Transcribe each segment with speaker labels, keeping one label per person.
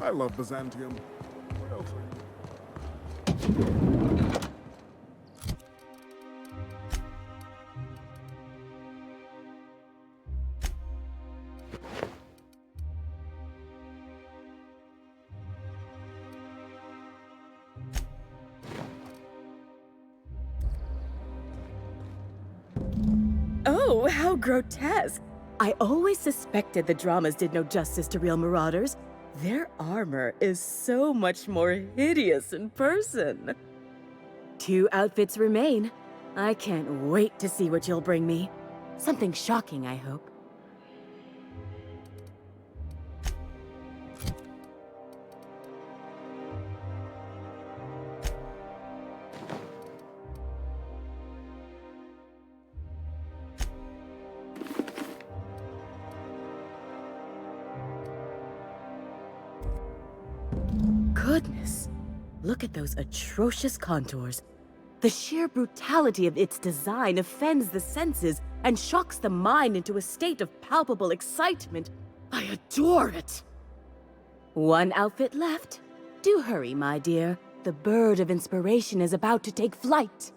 Speaker 1: I love Byzantium. Royalty.
Speaker 2: Oh, how grotesque! I always suspected the dramas did no justice to real marauders. Their armor is so much more hideous in person. 2 outfits remain. I can't wait to see what you'll bring me. Something shocking, I hope. Goodness, look at those atrocious contours. The sheer brutality of its design offends the senses and shocks the mind into a state of palpable excitement. I adore it! 1 outfit left. Do hurry, my dear. The bird of inspiration is about to take flight.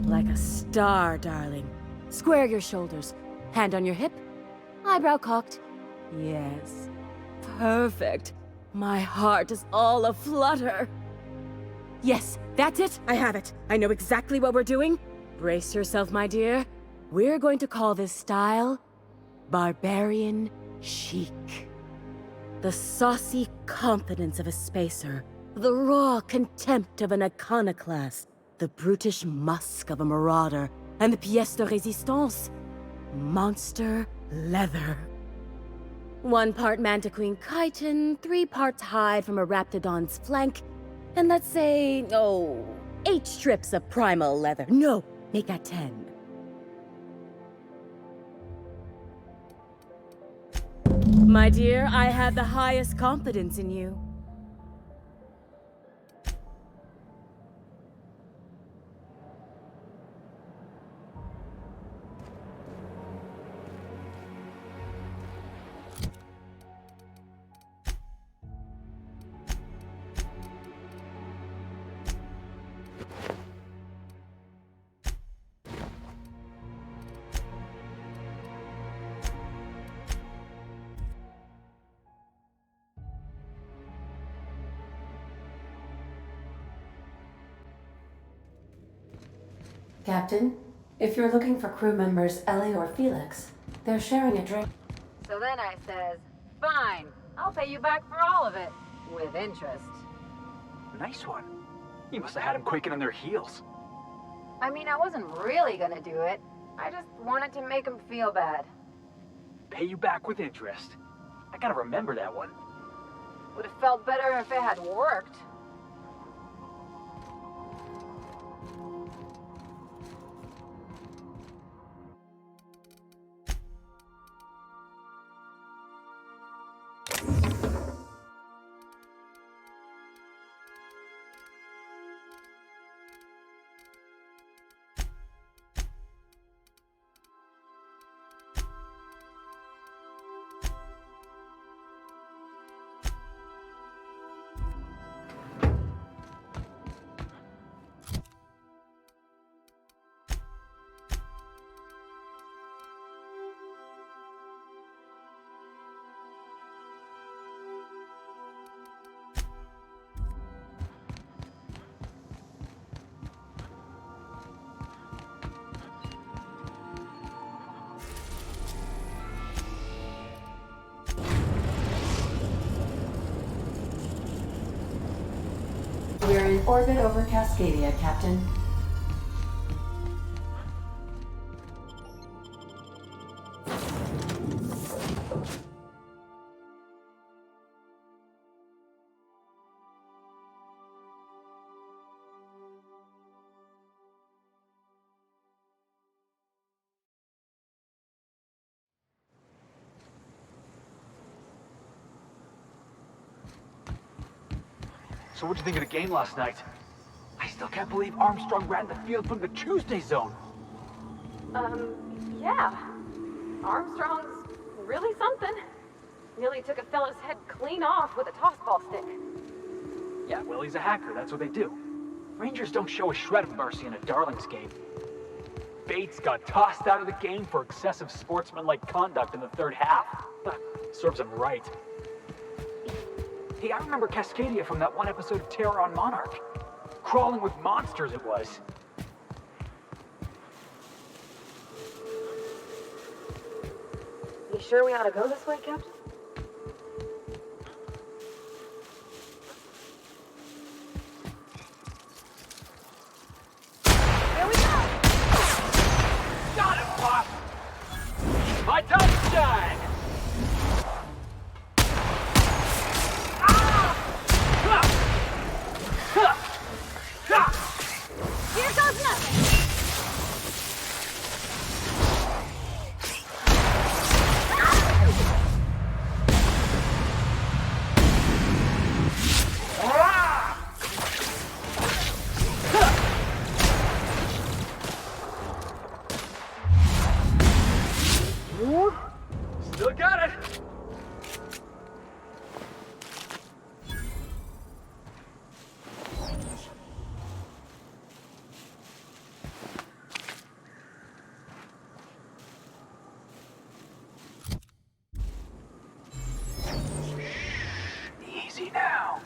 Speaker 2: Like a star, darling. Square your shoulders. Hand on your hip. Eyebrow cocked. Yes. Perfect. My heart is all aflutter. Yes, that's it. I have it. I know exactly what we're doing. Brace yourself, my dear. We're going to call this style barbarian chic. The saucy confidence of a spacer. The raw contempt of an iconoclast. The brutish musk of a marauder, and the pièce de résistance, monster leather. 1 part mantiquine chitin, 3 parts hide from a raptidon's flank, and let's say, 8 strips of primal leather. No, make that 10. My dear, I have the highest confidence in you.
Speaker 3: Captain, if you're looking for crew members Ellie or Felix, they're sharing a drink.
Speaker 4: So then I says, fine, I'll pay you back for all of it, with interest.
Speaker 5: Nice one. You must have had them quaking in their heels.
Speaker 4: I mean, I wasn't really gonna do it. I just wanted to make him feel bad.
Speaker 5: Pay you back with interest. I gotta remember that one.
Speaker 4: Would have felt better if it had worked.
Speaker 3: We're in orbit over Cascadia, Captain.
Speaker 5: So what'd you think of the game last night? I still can't believe Armstrong ran the field from the Tuesday zone.
Speaker 6: Yeah. Armstrong's really something. Nearly took a fellow's head clean off with a tossball stick.
Speaker 5: Yeah, well, he's a hacker. That's what they do. Rangers don't show a shred of mercy in a Darlings game. Bates got tossed out of the game for excessive sportsmanlike conduct in the third half. Serves him right. Hey, I remember Cascadia from that one episode of Terror on Monarch. Crawling with monsters it was.
Speaker 6: You sure we ought to go this way, Captain?
Speaker 5: Here we go! Got him, Pop! My time to shine!
Speaker 2: Here goes nothing!
Speaker 5: Still got it! Easy now.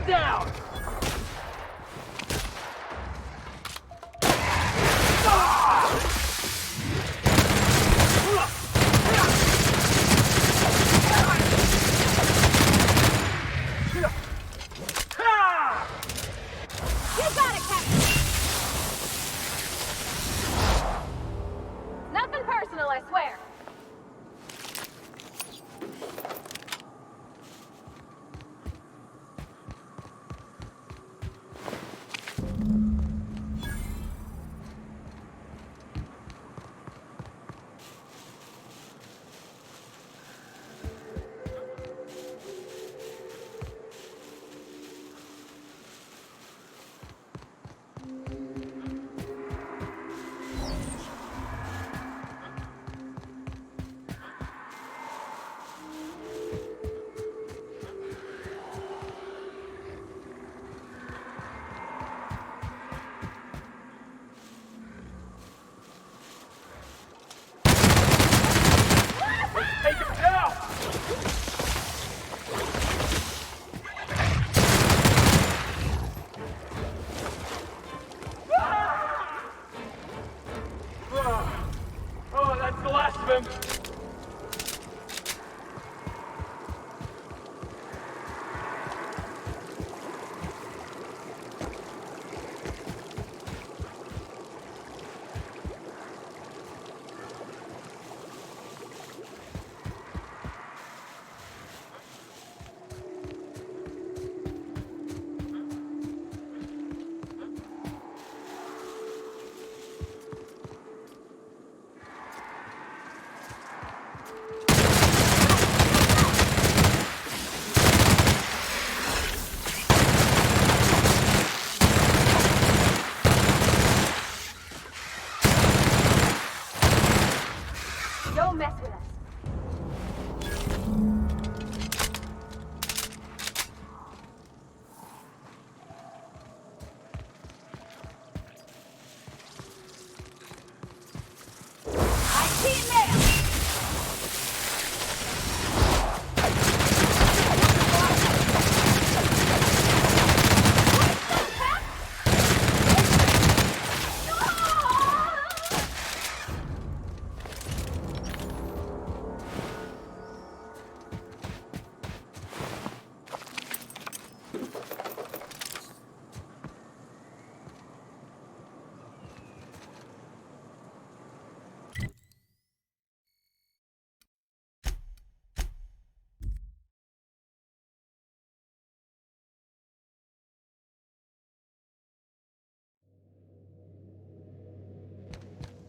Speaker 5: Down!
Speaker 2: You got it, Captain!
Speaker 6: Nothing personal, I swear.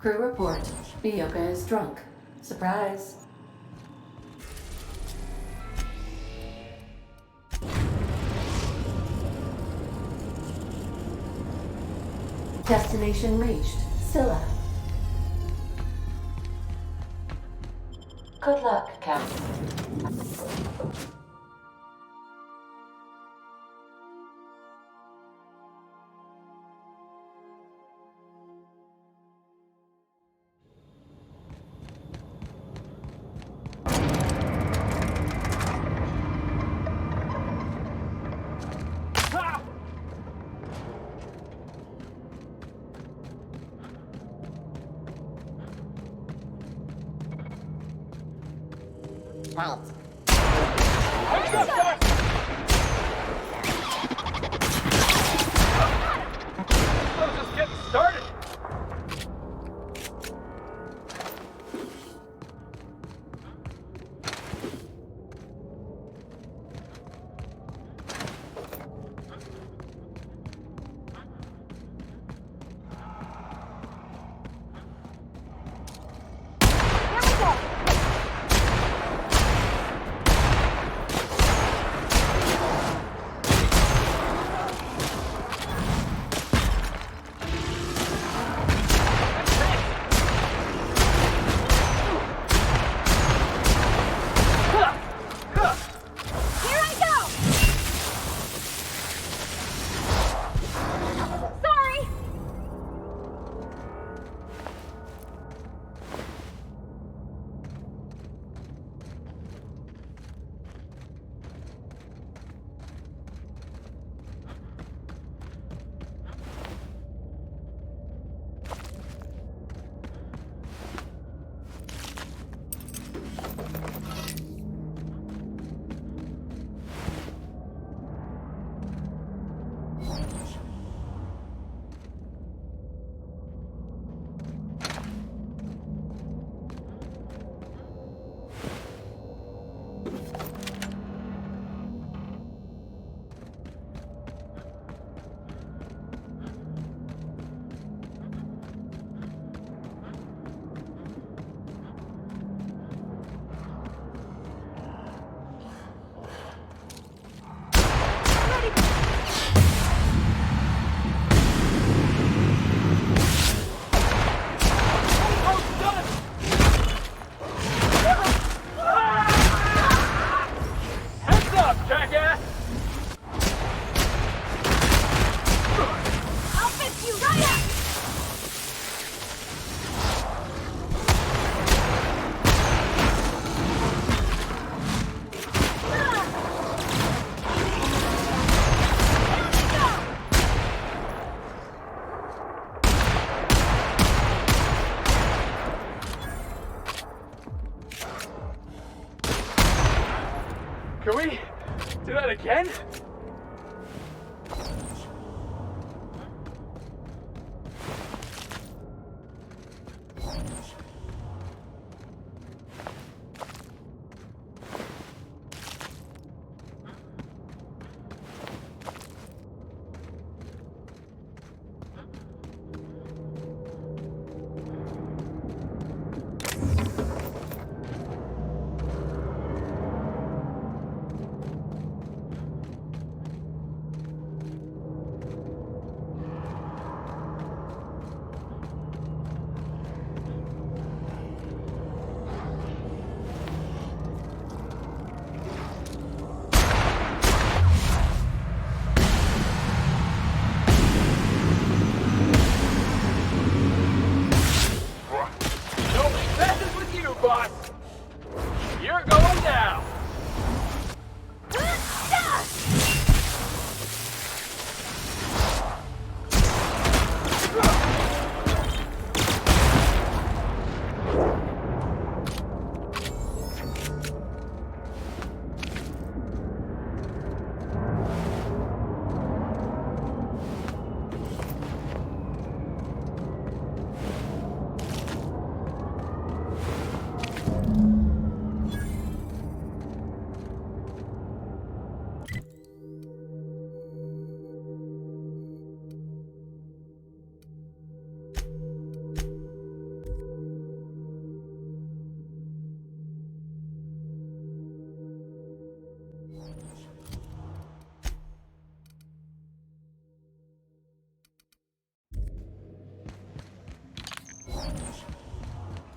Speaker 3: Crew report. Miyoka is drunk. Surprise. Destination reached. Scylla. Good luck, Captain.
Speaker 5: Just getting started.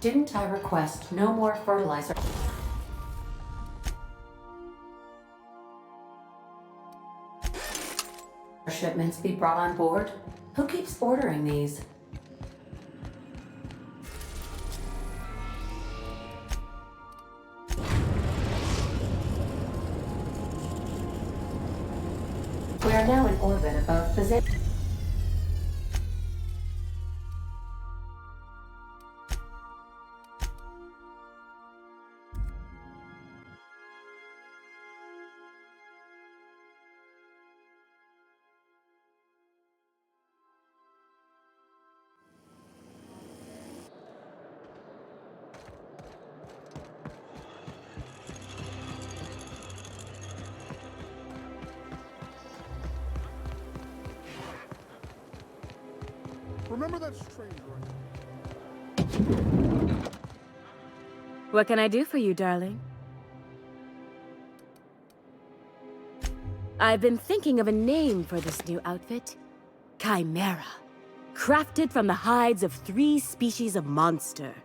Speaker 3: Didn't I request no more fertilizer? Shipments be brought on board? Who keeps ordering these? We are now in orbit above position.
Speaker 1: Remember that stranger?
Speaker 2: What can I do for you, darling? I've been thinking of a name for this new outfit. Chimera. Crafted from the hides of 3 species of monster.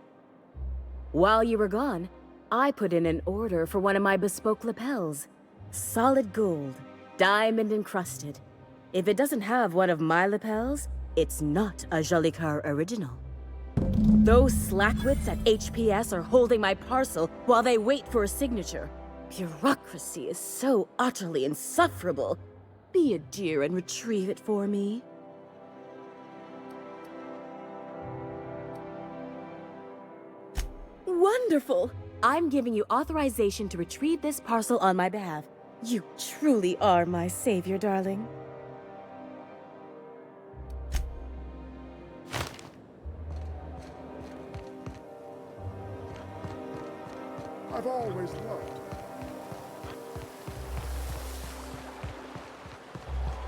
Speaker 2: While you were gone, I put in an order for one of my bespoke lapels. Solid gold, diamond encrusted. If it doesn't have one of my lapels, it's not a Jolly Car original. Those slackwits at HPS are holding my parcel while they wait for a signature. Bureaucracy is so utterly insufferable. Be a dear and retrieve it for me. Wonderful! I'm giving you authorization to retrieve this parcel on my behalf. You truly are my savior, darling.
Speaker 1: I've always loved.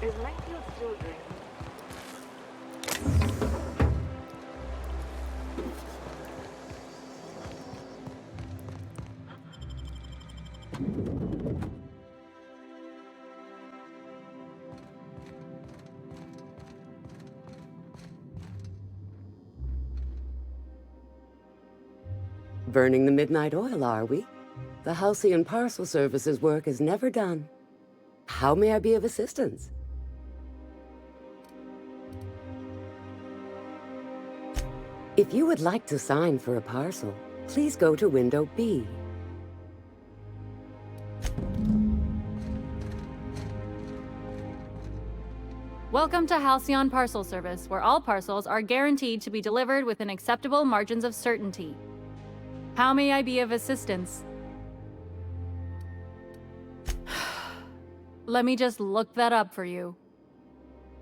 Speaker 6: Is Mayfield still drinking?
Speaker 7: Burning the midnight oil, are we? The Halcyon Parcel Service's work is never done. How may I be of assistance? If you would like to sign for a parcel, please go to window B.
Speaker 8: Welcome to Halcyon Parcel Service, where all parcels are guaranteed to be delivered within acceptable margins of certainty. How may I be of assistance? Let me just look that up for you.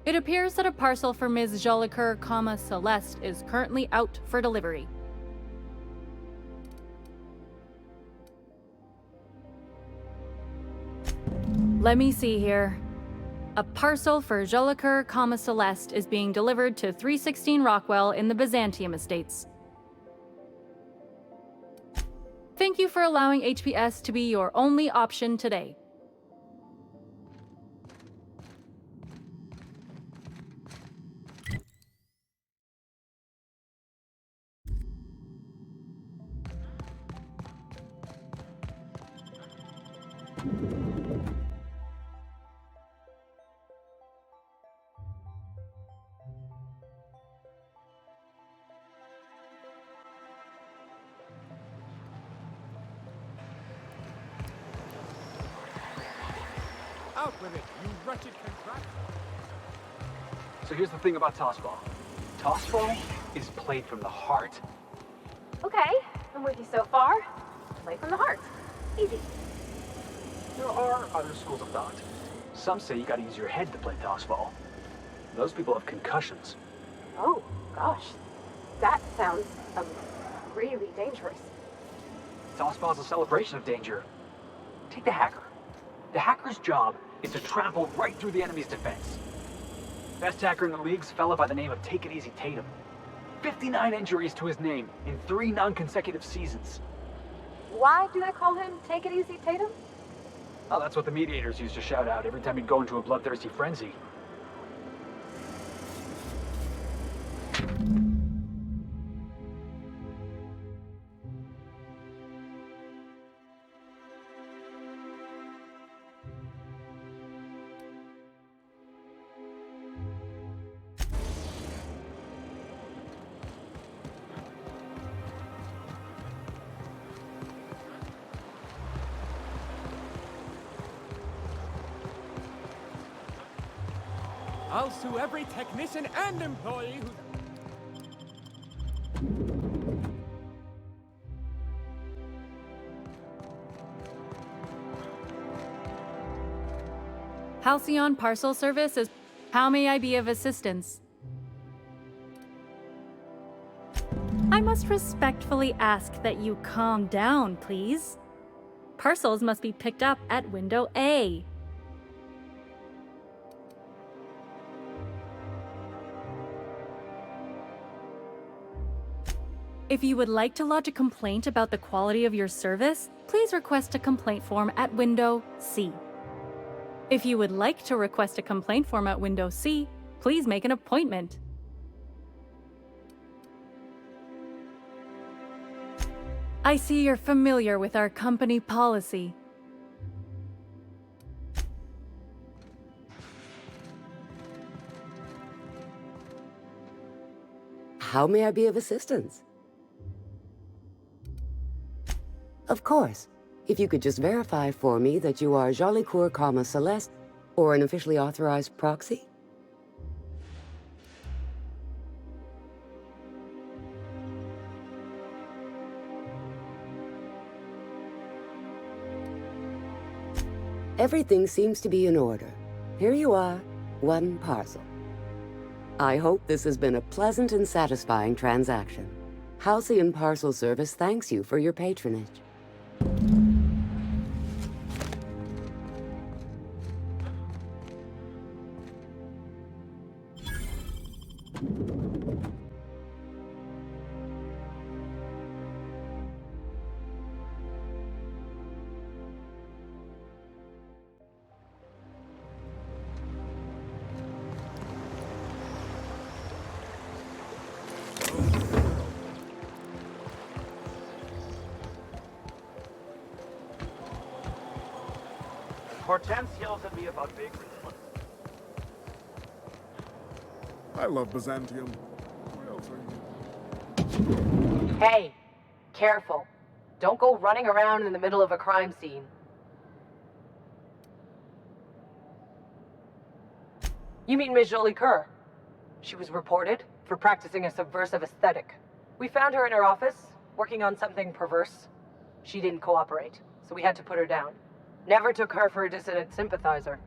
Speaker 8: It appears that a parcel for Ms. Jolicoeur, Celeste is currently out for delivery. Let me see here. A parcel for Jolicoeur, Celeste is being delivered to 316 Rockwell in the Byzantium Estates. Thank you for allowing HPS to be your only option today.
Speaker 1: Out with it, you wretched contractor.
Speaker 5: So here's the thing about tossball. Tossball is played from the heart.
Speaker 6: Okay, I'm with you so far. Play from the heart. Easy.
Speaker 5: There are other schools of thought. Some say you gotta use your head to play tossball. Those people have concussions.
Speaker 6: Oh, gosh. That sounds, really dangerous.
Speaker 5: Tossball's a celebration of danger. Take the hacker. The hacker's job is to trample right through the enemy's defense. Best hacker in the league's a fella by the name of Take It Easy Tatum. 59 injuries to his name in 3 non-consecutive seasons.
Speaker 6: Why do they call him Take It Easy Tatum?
Speaker 5: Oh, that's what the mediators used to shout out every time he'd go into a bloodthirsty frenzy.
Speaker 1: I'll sue every technician and employee who's...
Speaker 8: Halcyon Parcel Service is... How may I be of assistance? I must respectfully ask that you calm down, please. Parcels must be picked up at window A. If you would like to lodge a complaint about the quality of your service, please request a complaint form at window C. If you would like to request a complaint form at window C, please make an appointment. I see you're familiar with our company policy.
Speaker 7: How may I be of assistance? Of course. If you could just verify for me that you are Jolicoeur, Celeste, or an officially authorized proxy? Everything seems to be in order. Here you are, one parcel. I hope this has been a pleasant and satisfying transaction. Halcyon Parcel Service thanks you for your patronage.
Speaker 9: Hortense yells at me about big response.
Speaker 1: I love Byzantium. Where else are you?
Speaker 10: Hey, careful. Don't go running around in the middle of a crime scene. You mean Ms. Jolicoeur? She was reported for practicing a subversive aesthetic. We found her in her office, working on something perverse. She didn't cooperate, so we had to put her down. Never took her for a dissident sympathizer.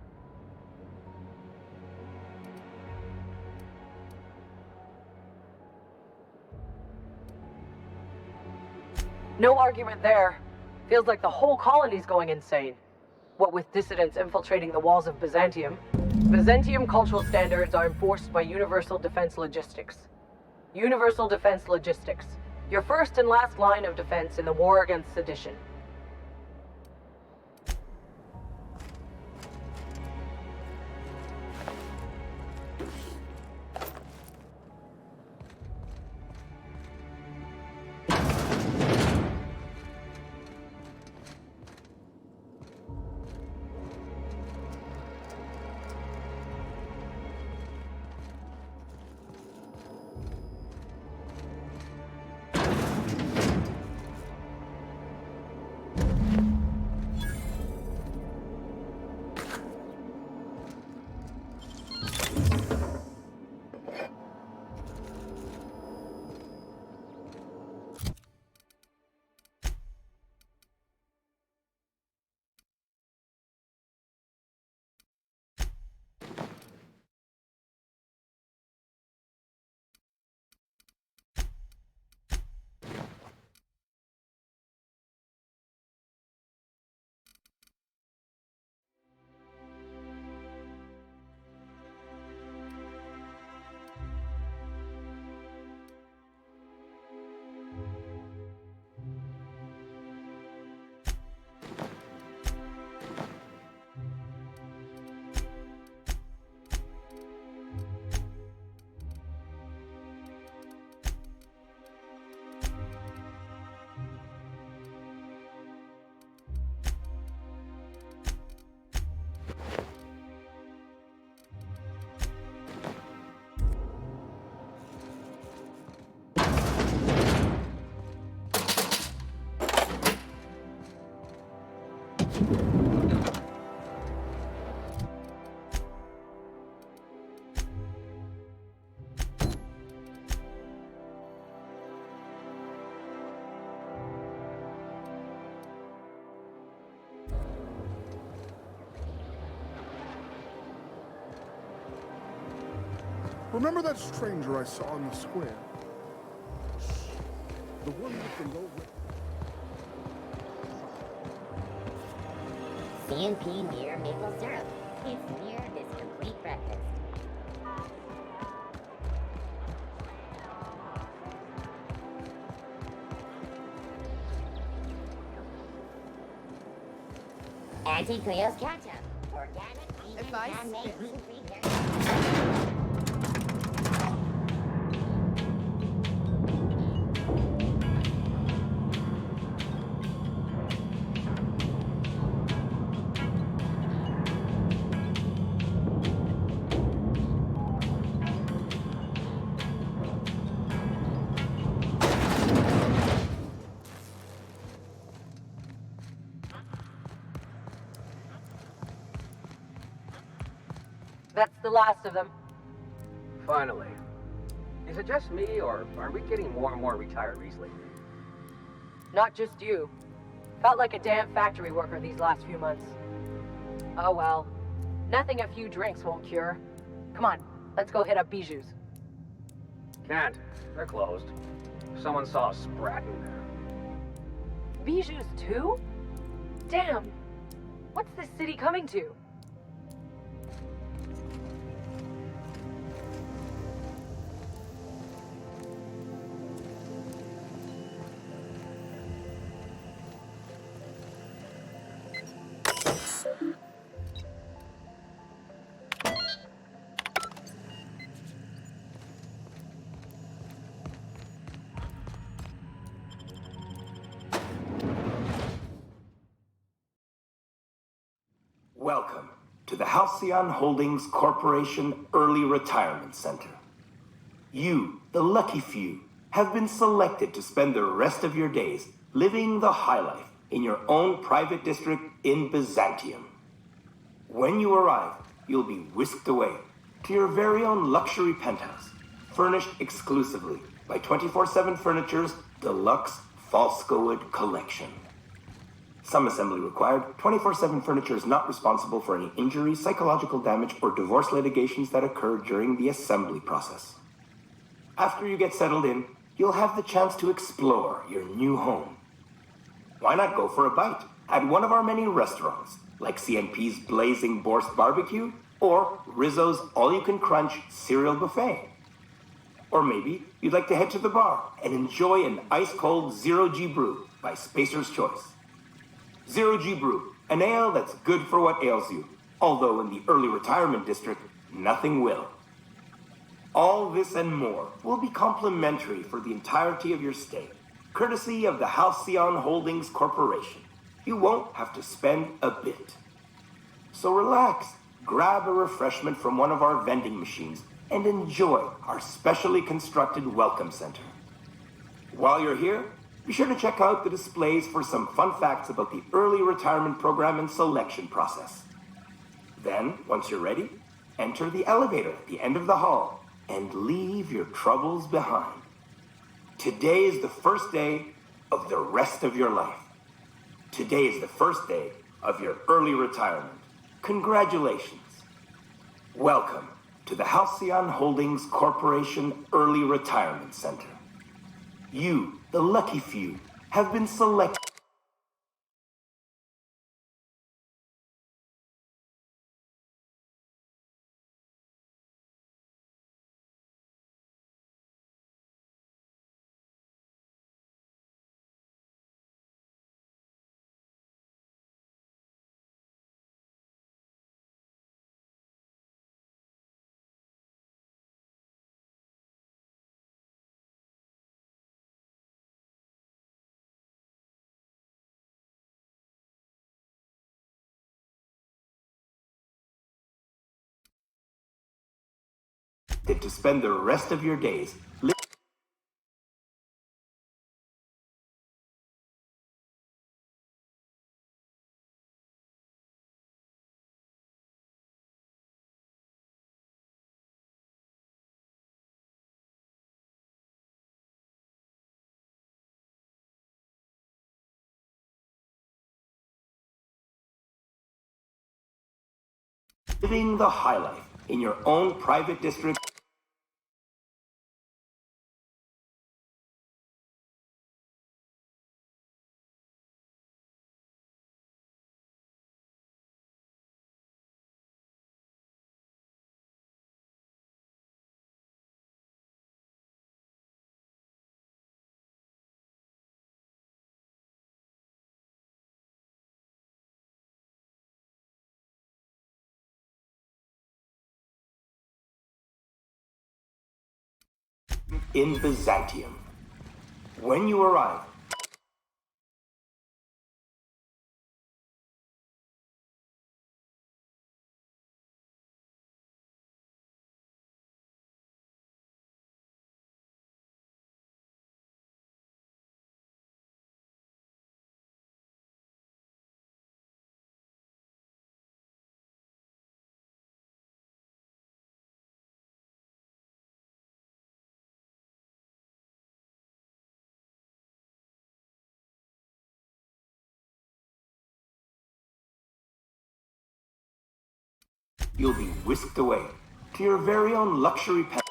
Speaker 10: No argument there. Feels like the whole colony's going insane. What with dissidents infiltrating the walls of Byzantium, Byzantium cultural standards are enforced by Universal Defense Logistics. Universal Defense Logistics, your first and last line of defense in the war against sedition.
Speaker 1: Remember that stranger I saw in the square? The one with the low...
Speaker 11: CNP near maple syrup. It's near this complete breakfast. Auntie Cleo's ketchup. Organic, vegan, handmade, gluten-free, dairy.
Speaker 10: That's the last of them.
Speaker 12: Finally. Is it just me, or are we getting more and more retirees lately?
Speaker 10: Not just you. Felt like a damn factory worker these last few months. Oh well. Nothing a few drinks won't cure. Come on, let's go hit up Bijou's.
Speaker 12: Can't. They're closed. Someone saw a sprat in there.
Speaker 10: Bijou's too? Damn. What's this city coming to?
Speaker 13: Welcome to the Halcyon Holdings Corporation Early Retirement Center. You, the lucky few, have been selected to spend the rest of your days living the high life in your own private district in Byzantium. When you arrive, you'll be whisked away to your very own luxury penthouse, furnished exclusively by 24/7 Furniture's deluxe Falscowood collection. Some assembly required. 24/7 Furniture is not responsible for any injuries, psychological damage, or divorce litigations that occur during the assembly process. After you get settled in, you'll have the chance to explore your new home. Why not go for a bite at one of our many restaurants, like CNP's Blazing Borscht Barbecue or Rizzo's All-You-Can-Crunch Cereal Buffet? Or maybe you'd like to head to the bar and enjoy an ice-cold Zero-G Brew by Spacer's Choice. Zero-G Brew, an ale that's good for what ails you, although in the early retirement district, nothing will. All this and more will be complimentary for the entirety of your stay, courtesy of the Halcyon Holdings Corporation. You won't have to spend a bit. So relax, grab a refreshment from one of our vending machines, and enjoy our specially constructed welcome center. While you're here, be sure to check out the displays for some fun facts about the early retirement program and selection process. Then, once you're ready, enter the elevator at the end of the hall and leave your troubles behind. Today is the first day of the rest of your life. Today is the first day of your early retirement. Congratulations. Welcome to the Halcyon Holdings Corporation Early Retirement Center. You, the lucky few, have been selected. To spend the rest of your days living the high life in your own private district. in Byzantium. When you arrive, you'll be whisked away to your very own luxury palace.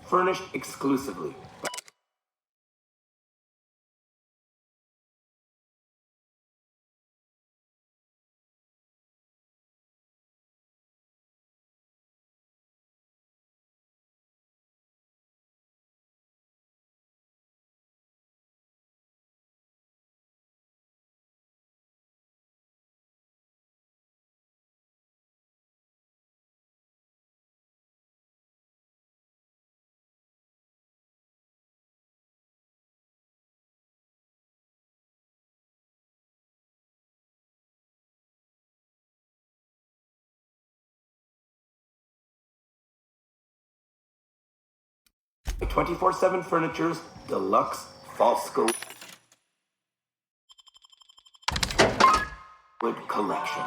Speaker 13: Furnished exclusively. A 24/7 Furniture's deluxe Falsco wood collection.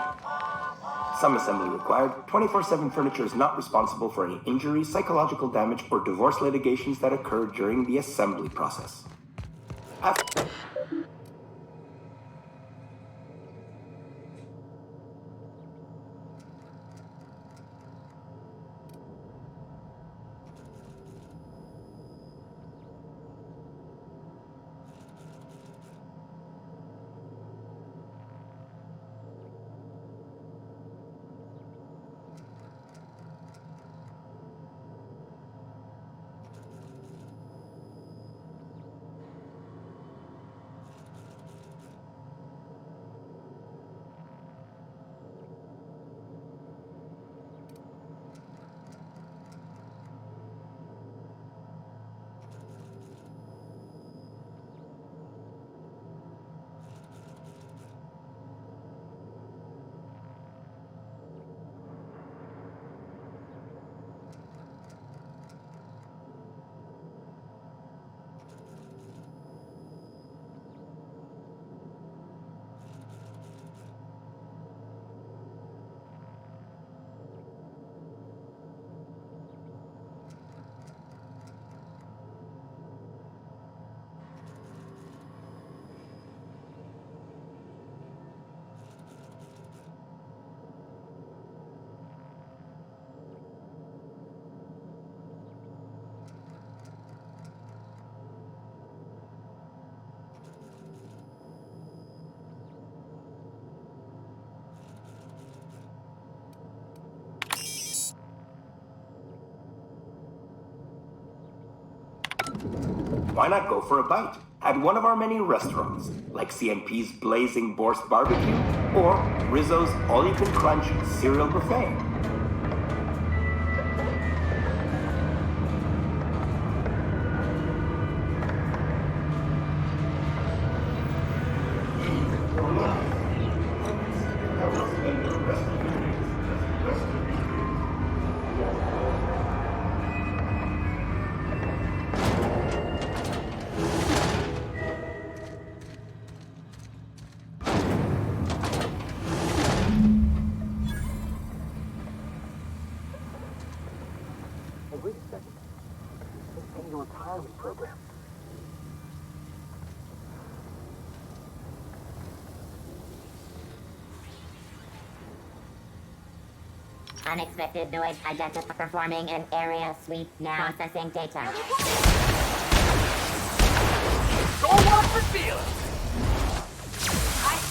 Speaker 13: Some assembly required. 24/7 Furniture is not responsible for any injury, psychological damage, or divorce litigations that occur during the assembly process. After why not go for a bite at one of our many restaurants, like CNP's Blazing Borscht Barbecue or Rizzo's All-You-Can-Crunch Cereal Buffet?
Speaker 11: Unexpected noise identified. Performing an area sweep now. Processing data.
Speaker 9: Go watch for feelings!
Speaker 4: I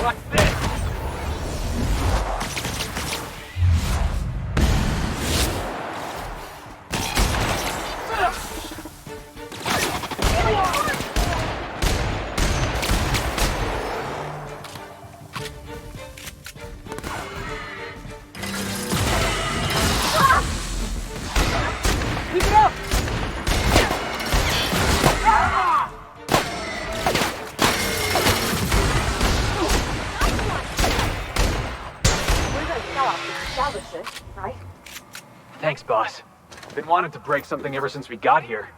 Speaker 5: Watch this!
Speaker 10: Keep it up!
Speaker 6: Right?
Speaker 5: Thanks, boss. Been wanting to break something ever since we got here.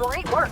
Speaker 6: Great work.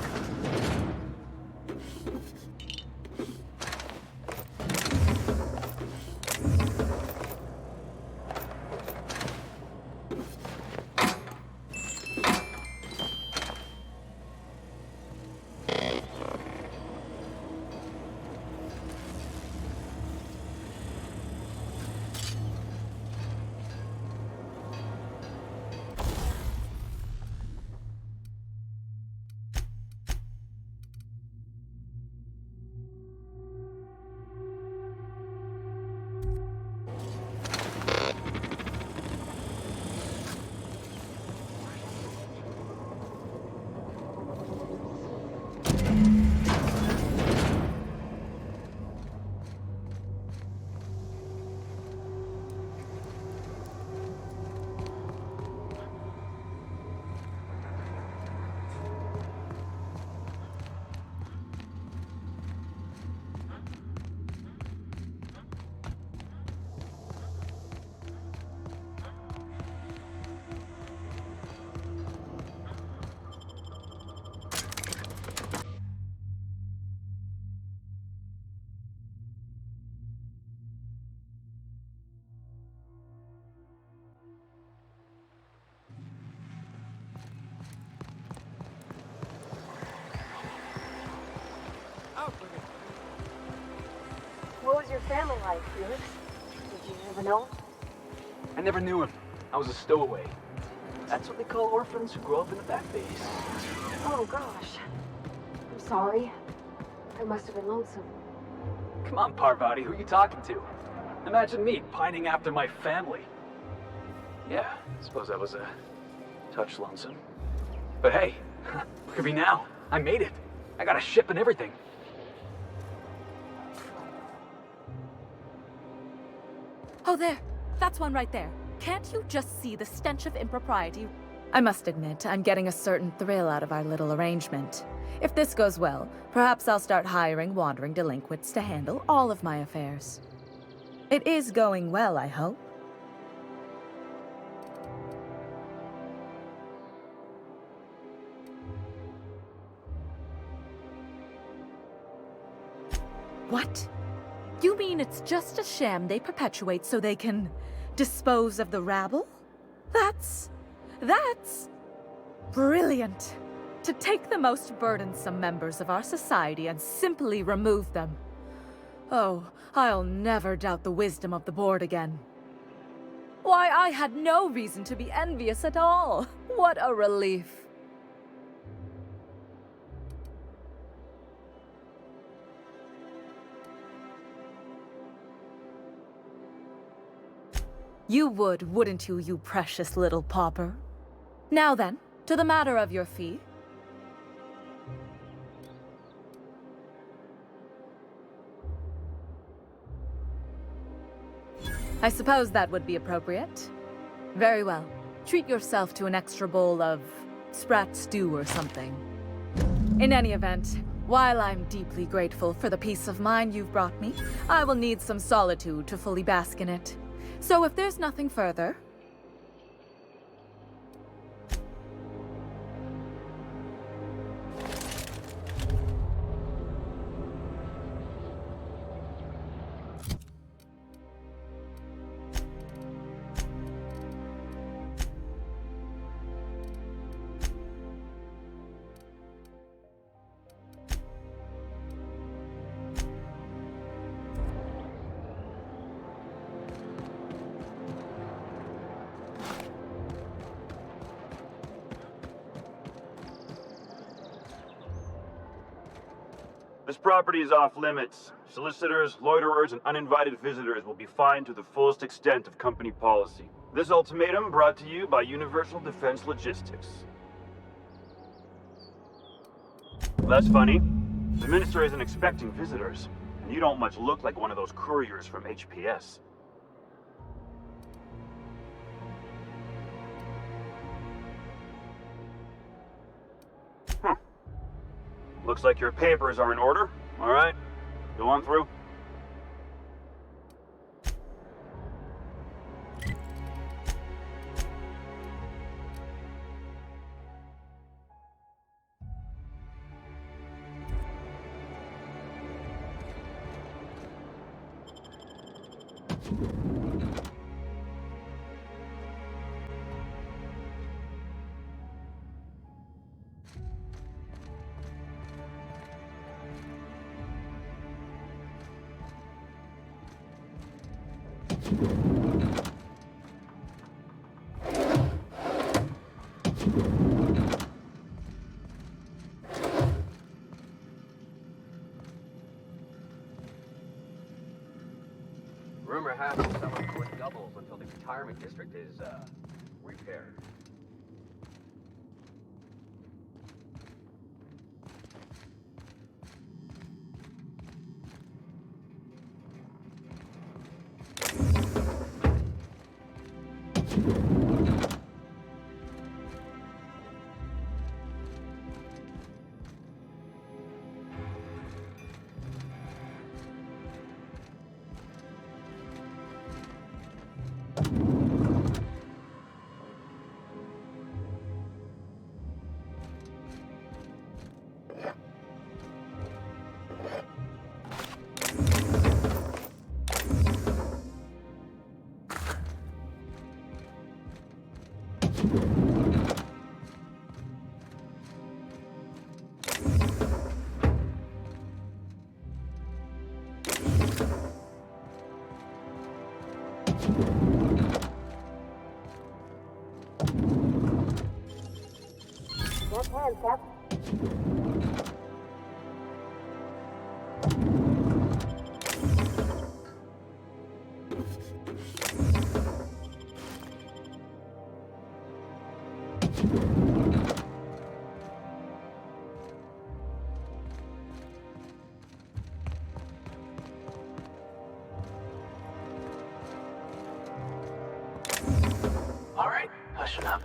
Speaker 6: What was your family like, Felix? Did you ever know him?
Speaker 5: I never knew him. I was a stowaway. That's what they call orphans who grow up in the back base.
Speaker 6: Oh, gosh. I'm sorry. I must have been lonesome.
Speaker 5: Come on, Parvati, who are you talking to? Imagine me pining after my family. Yeah, I suppose I was a touch lonesome. But hey, look at me now. I made it. I got a ship and everything.
Speaker 8: Oh, there. That's one right there. Can't you just see the stench of impropriety? I must admit, I'm getting a certain thrill out of our little arrangement. If this goes well, perhaps I'll start hiring wandering delinquents to handle all of my affairs. It is going well, I hope. What? You mean it's just a sham they perpetuate so they can dispose of the rabble? That's brilliant. To take the most burdensome members of our society and simply remove them. Oh, I'll never doubt the wisdom of the board again. Why, I had no reason to be envious at all. What a relief. You would, wouldn't you, you precious little pauper? Now then, to the matter of your fee. I suppose that would be appropriate. Very well. Treat yourself to an extra bowl of sprat stew or something. In any event, while I'm deeply grateful for the peace of mind you've brought me, I will need some solitude to fully bask in it. So if there's nothing further...
Speaker 14: This property is off limits. Solicitors, loiterers, and uninvited visitors will be fined to the fullest extent of company policy. This ultimatum brought to you by Universal Defense Logistics. That's funny. The minister isn't expecting visitors, and you don't much look like one of those couriers from HPS. Looks like your papers are in order. All right, go on through.
Speaker 12: Rumor has it someone quit doubles until the retirement district is, repaired.
Speaker 5: All right, hush it up.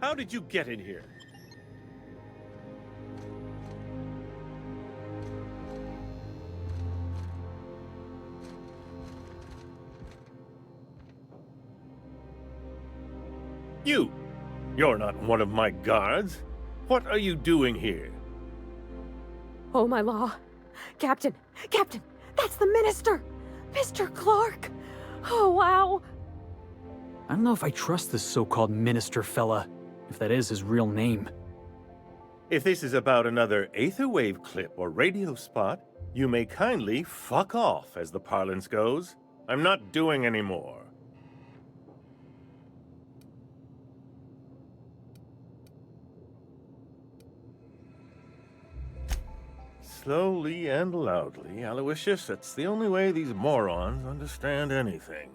Speaker 15: How did you get in here? You're not one of my guards. What are you doing here?
Speaker 6: Oh, my law. Captain! Captain! That's the minister! Mr. Clark! Oh, wow!
Speaker 16: I don't know if I trust this so-called minister fella, if that is his real name.
Speaker 15: If this is about another aetherwave clip or radio spot, you may kindly fuck off, as the parlance goes. I'm not doing any more. Slowly and loudly, Aloysius, that's the only way these morons understand anything.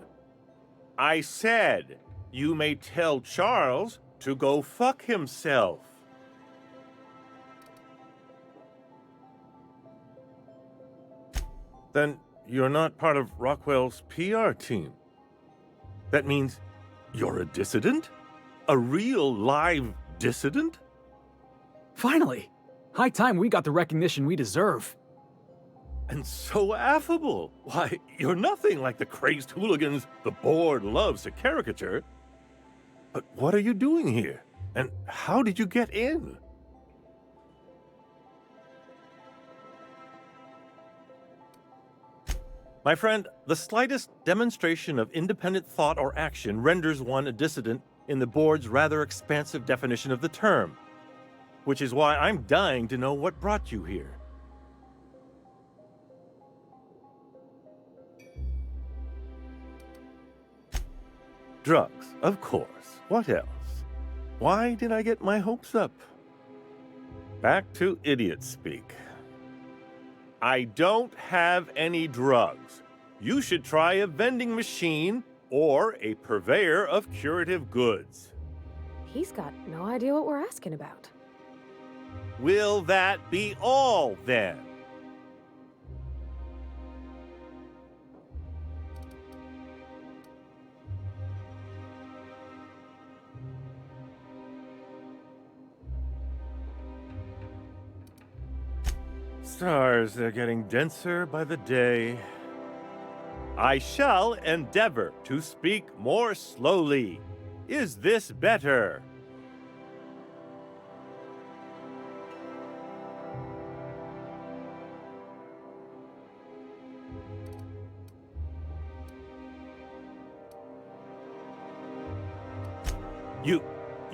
Speaker 15: I said, you may tell Charles to go fuck himself. Then you're not part of Rockwell's PR team. That means you're a dissident? A real live dissident?
Speaker 16: Finally! High time we got the recognition we deserve.
Speaker 15: And so affable. Why, you're nothing like the crazed hooligans the board loves to caricature. But what are you doing here? And how did you get in? My friend, the slightest demonstration of independent thought or action renders one a dissident in the board's rather expansive definition of the term. Which is why I'm dying to know what brought you here. Drugs, of course. What else? Why did I get my hopes up? Back to idiot speak. I don't have any drugs. You should try a vending machine or a purveyor of curative goods.
Speaker 6: He's got no idea what we're asking about.
Speaker 15: Will that be all, then? Stars, they're getting denser by the day. I shall endeavor to speak more slowly. Is this better?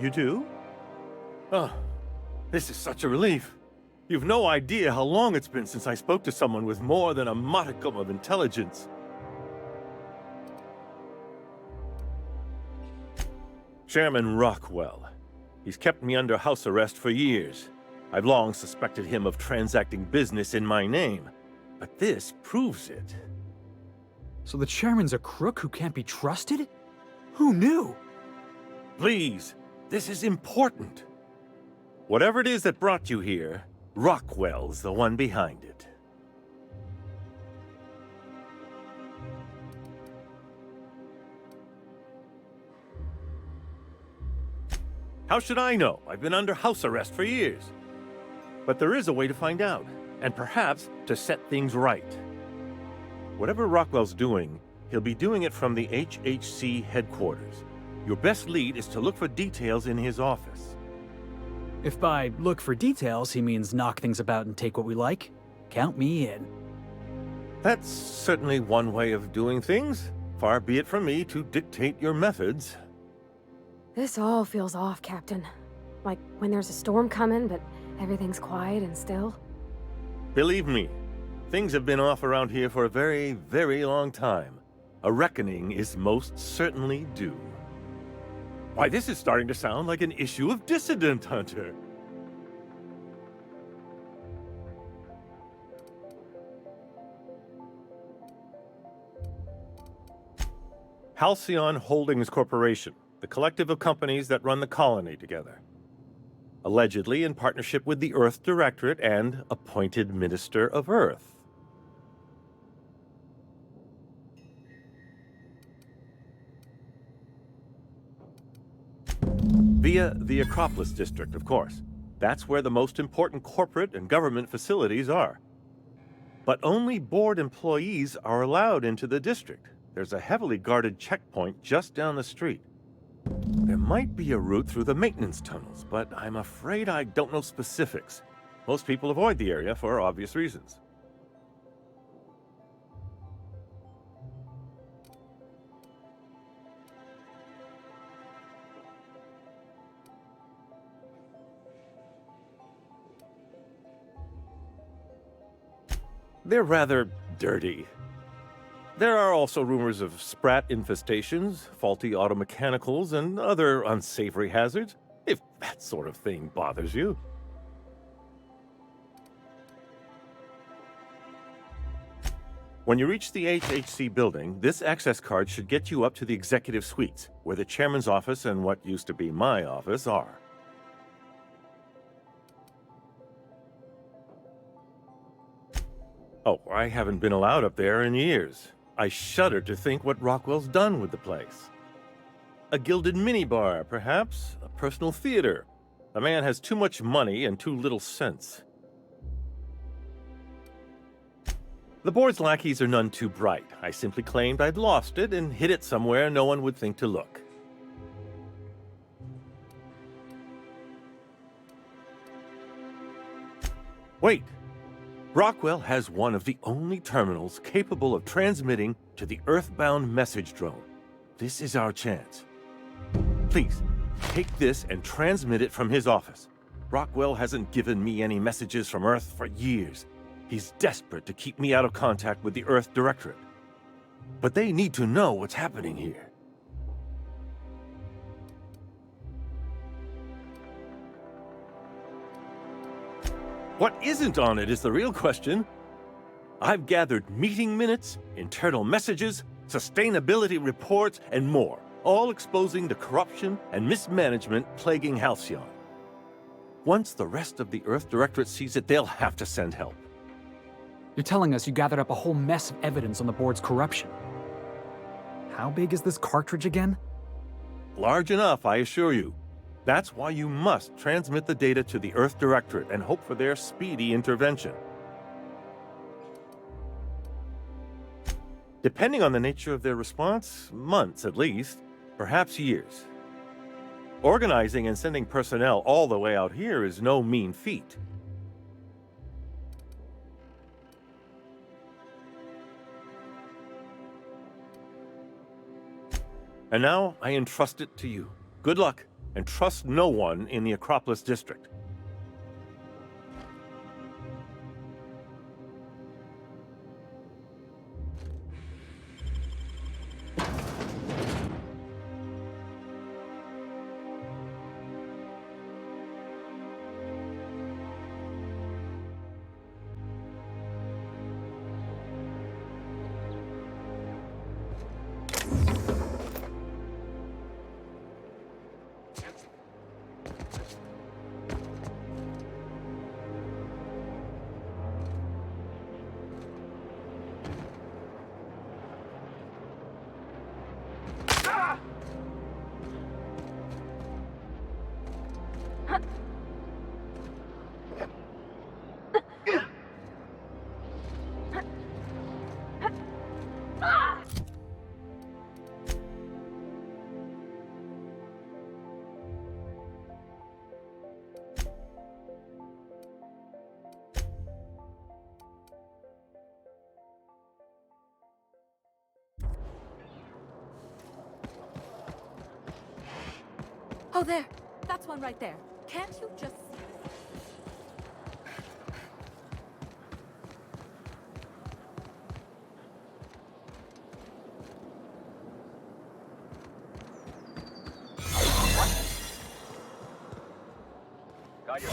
Speaker 15: You do? Oh, this is such a relief. You've no idea how long it's been since I spoke to someone with more than a modicum of intelligence. Chairman Rockwell. He's kept me under house arrest for years. I've long suspected him of transacting business in my name, but this proves it.
Speaker 16: So the chairman's a crook who can't be trusted? Who knew?
Speaker 15: Please, this is important. Whatever it is that brought you here, Rockwell's the one behind it. How should I know? I've been under house arrest for years. But there is a way to find out, and perhaps to set things right. Whatever Rockwell's doing, he'll be doing it from the HHC headquarters. Your best lead is to look for details in his office.
Speaker 16: If by look for details he means knock things about and take what we like, count me in.
Speaker 15: That's certainly one way of doing things. Far be it from me to dictate your methods.
Speaker 6: This all feels off, Captain. Like when there's a storm coming, but everything's quiet and still.
Speaker 15: Believe me, things have been off around here for a very, very long time. A reckoning is most certainly due. Why, this is starting to sound like an issue of Dissident Hunter. Halcyon Holdings Corporation, the collective of companies that run the colony together. Allegedly in partnership with the Earth Directorate and appointed Minister of Earth. Via the Acropolis District, of course. That's where the most important corporate and government facilities are. But only board employees are allowed into the district. There's a heavily guarded checkpoint just down the street. There might be a route through the maintenance tunnels, but I'm afraid I don't know specifics. Most people avoid the area for obvious reasons. They're rather dirty. There are also rumors of sprat infestations, faulty automechanicals, and other unsavory hazards, if that sort of thing bothers you. When you reach the HHC building, this access card should get you up to the executive suites, where the chairman's office and what used to be my office are. Oh, I haven't been allowed up there in years. I shudder to think what Rockwell's done with the place. A gilded minibar, perhaps? A personal theater? The man has too much money and too little sense. The board's lackeys are none too bright. I simply claimed I'd lost it and hid it somewhere no one would think to look. Wait! Rockwell has one of the only terminals capable of transmitting to the Earthbound message drone. This is our chance. Please, take this and transmit it from his office. Rockwell hasn't given me any messages from Earth for years. He's desperate to keep me out of contact with the Earth Directorate. But they need to know what's happening here. What isn't on it is the real question. I've gathered meeting minutes, internal messages, sustainability reports, and more, all exposing the corruption and mismanagement plaguing Halcyon. Once the rest of the Earth Directorate sees it, they'll have to send help.
Speaker 16: You're telling us you gathered up a whole mess of evidence on the board's corruption. How big is this cartridge again?
Speaker 15: Large enough, I assure you. That's why you must transmit the data to the Earth Directorate and hope for their speedy intervention. Depending on the nature of their response, months at least, perhaps years. Organizing and sending personnel all the way out here is no mean feat. And now I entrust it to you. Good luck, and trust no one in the Acropolis district.
Speaker 2: Oh, there. That's one right there. Can't you just see?
Speaker 12: Got your...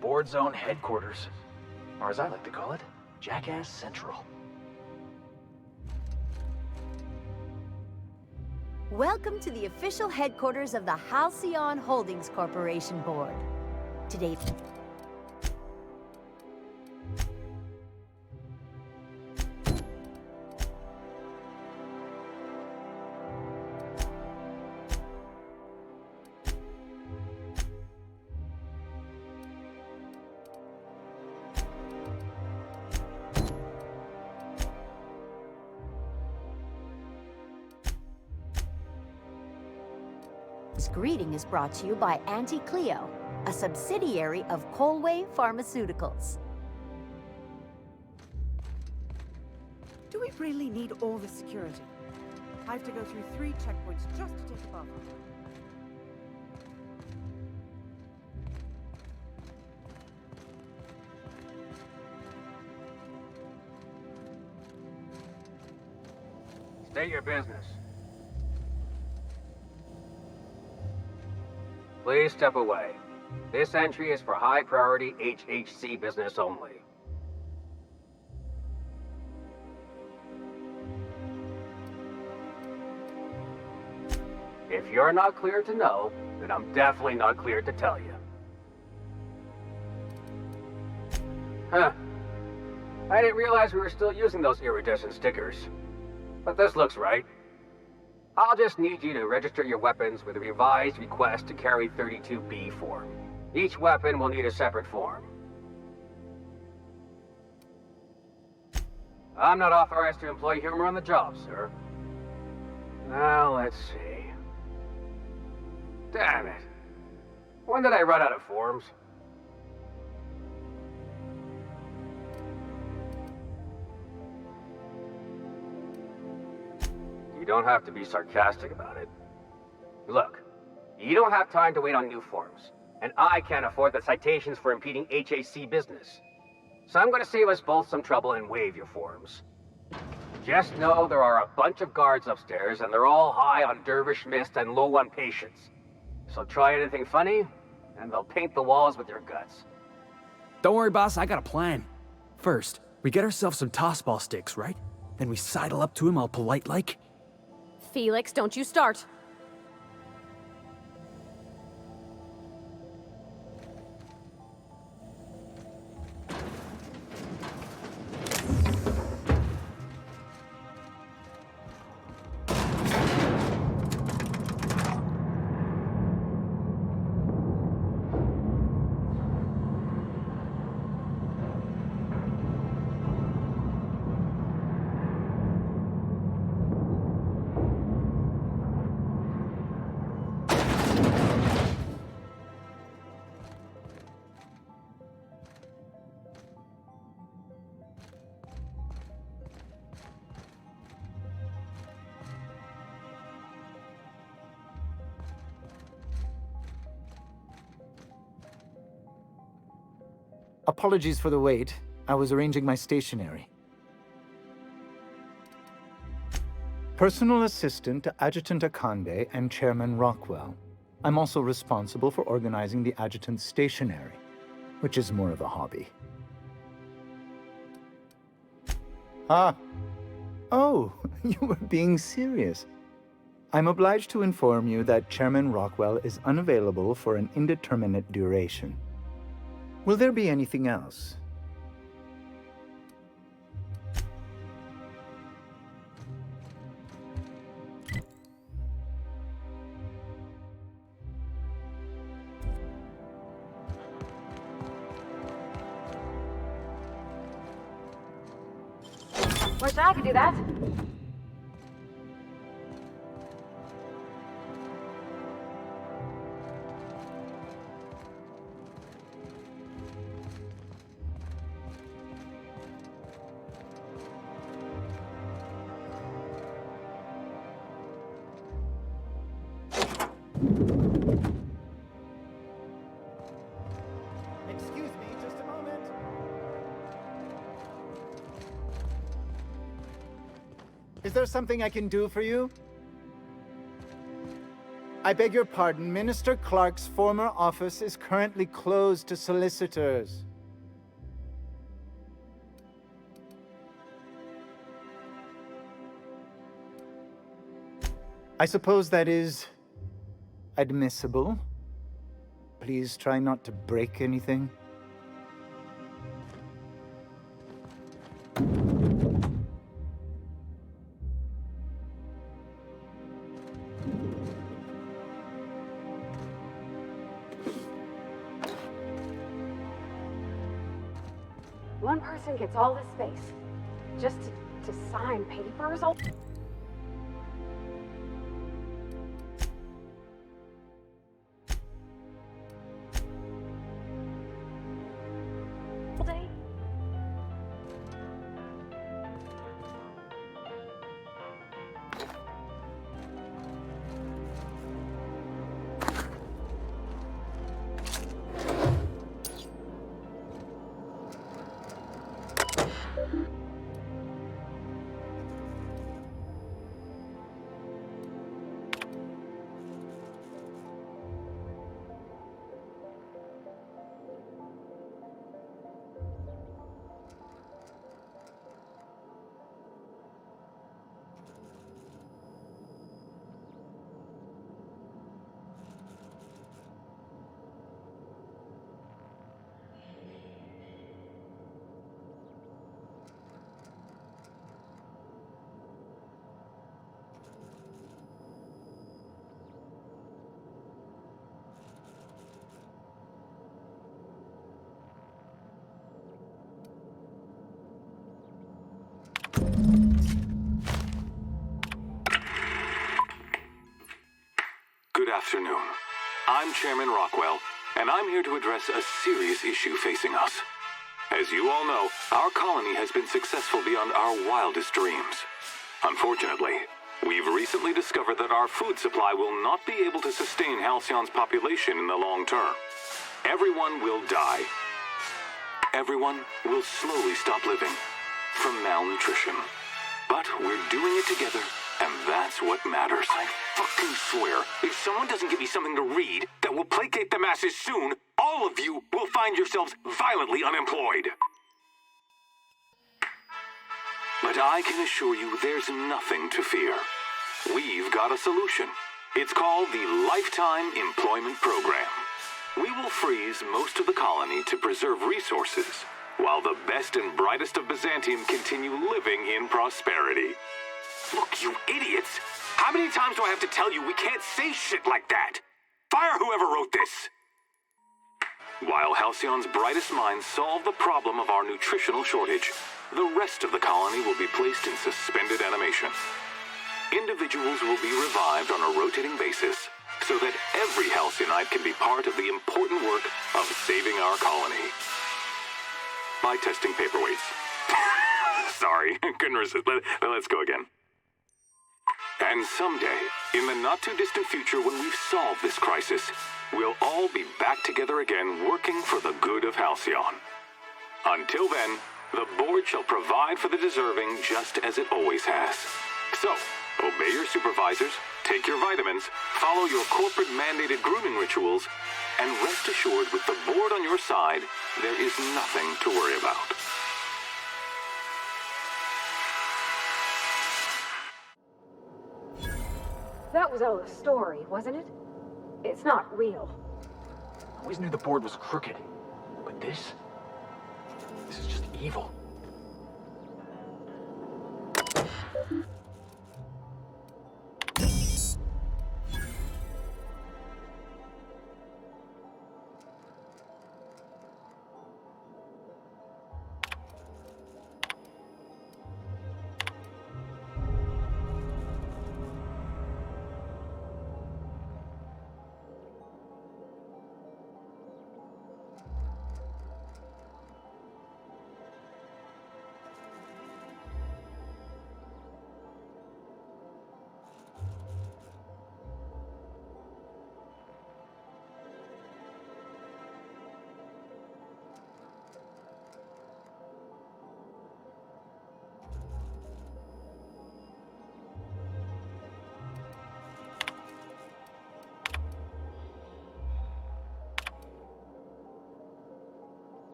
Speaker 5: Board Zone Headquarters. Or as I like to call it, Jackass Central.
Speaker 17: Welcome to the official headquarters of the Halcyon Holdings Corporation Board. Today... This greeting is brought to you by Auntie Cleo, a subsidiary of Colway Pharmaceuticals.
Speaker 18: Do we really need all the security? I have to go through 3 checkpoints just to take a bathroom.
Speaker 12: State your business. Please step away. This entry is for high-priority HHC business only. If you're not clear to know, then I'm definitely not clear to tell you. Huh. I didn't realize we were still using those iridescent stickers. But this looks right. I'll just need you to register your weapons with a revised request to carry 32B form. Each weapon will need a separate form. I'm not authorized to employ humor on the job, sir. Now, let's see. Damn it. When did I run out of forms? You don't have to be sarcastic about it. Look, you don't have time to wait on new forms, and I can't afford the citations for impeding HAC business. So I'm gonna save us both some trouble and waive your forms. Just know there are a bunch of guards upstairs, and they're all high on dervish mist and low on patience. So try anything funny, and they'll paint the walls with your guts.
Speaker 16: Don't worry, boss, I got a plan. First, we get ourselves some tossball sticks, right? Then we sidle up to him all polite-like.
Speaker 6: Felix, don't you start.
Speaker 19: Apologies for the wait. I was arranging my stationery. Personal assistant to Adjutant Akande and Chairman Rockwell. I'm also responsible for organizing the adjutant's stationery, which is more of a hobby. Ah. Oh, you were being serious. I'm obliged to inform you that Chairman Rockwell is unavailable for an indeterminate duration. Will there be anything else?
Speaker 4: Wish I could do that.
Speaker 19: Excuse me, just a moment. Is there something I can do for you? I beg your pardon, Minister Clark's former office is currently closed to solicitors. I suppose that is admissible. Please try not to break anything.
Speaker 4: One person gets all this space just to sign papers.
Speaker 20: afternoon. I'm Chairman Rockwell, and I'm here to address a serious issue facing us. As you all know, our colony has been successful beyond our wildest dreams. Unfortunately, we've recently discovered that our food supply will not be able to sustain Halcyon's population in the long term. Everyone will die. Everyone will slowly stop living from malnutrition. But we're doing it together, and that's what matters. I fucking swear, if someone doesn't give me something to read that will placate the masses soon, all of you will find yourselves violently unemployed. But I can assure you there's nothing to fear. We've got a solution. It's called the Lifetime Employment Program. We will freeze most of the colony to preserve resources, while the best and brightest of Byzantium continue living in prosperity. Look, you idiots! How many times do I have to tell you we can't say shit like that? Fire whoever wrote this! While Halcyon's brightest minds solve the problem of our nutritional shortage, the rest of the colony will be placed in suspended animation. Individuals will be revived on a rotating basis, so that every Halcyonite can be part of the important work of saving our colony. By testing paperweights. Sorry, couldn't resist. Let's go again. And someday, in the not-too-distant future when we've solved this crisis, we'll all be back together again working for the good of Halcyon. Until then, the board shall provide for the deserving just as it always has. So, obey your supervisors, take your vitamins, follow your corporate-mandated grooming rituals, and rest assured with the board on your side, there is nothing to worry about.
Speaker 6: That was all a story, wasn't it? It's not real.
Speaker 5: I always knew the board was crooked, but this is just evil.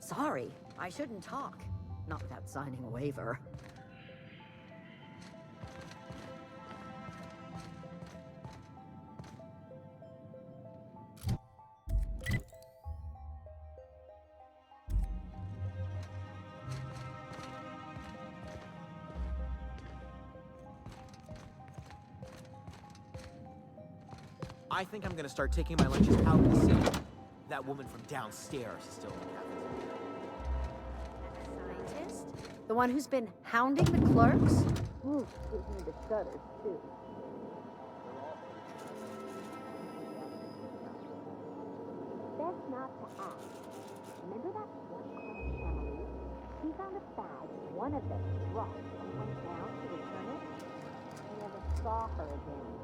Speaker 17: Sorry, I shouldn't talk. Not without signing a waiver.
Speaker 1: I think I'm gonna start taking my lunches out in the city. That woman from downstairs is still in the cafeteria.
Speaker 17: Scientist? The one who's been hounding the clerks? Ooh, gives me the shudders, too. Best not to ask. Remember that one called Emily? She found a bag, one of them dropped, and went down to return it. She never saw her again.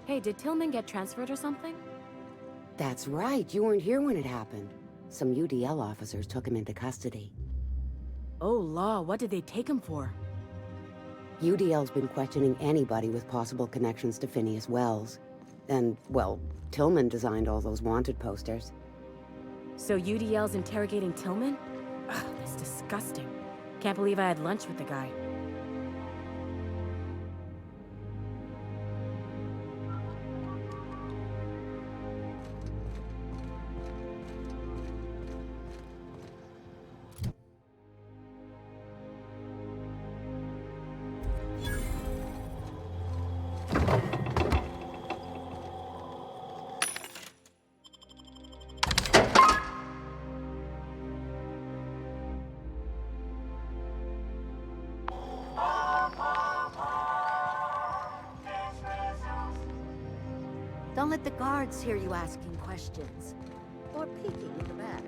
Speaker 2: Hey, did Tillman get transferred or something?
Speaker 7: That's right. You weren't here when it happened. Some UDL officers took him into custody.
Speaker 2: Oh, law, what did they take him for?
Speaker 7: UDL's been questioning anybody with possible connections to Phineas Wells. And, well, Tillman designed all those wanted posters.
Speaker 2: So UDL's interrogating Tillman? Ugh, that's disgusting. Can't believe I had lunch with the guy.
Speaker 17: Don't let the guards hear you asking questions. Or peeking in the back.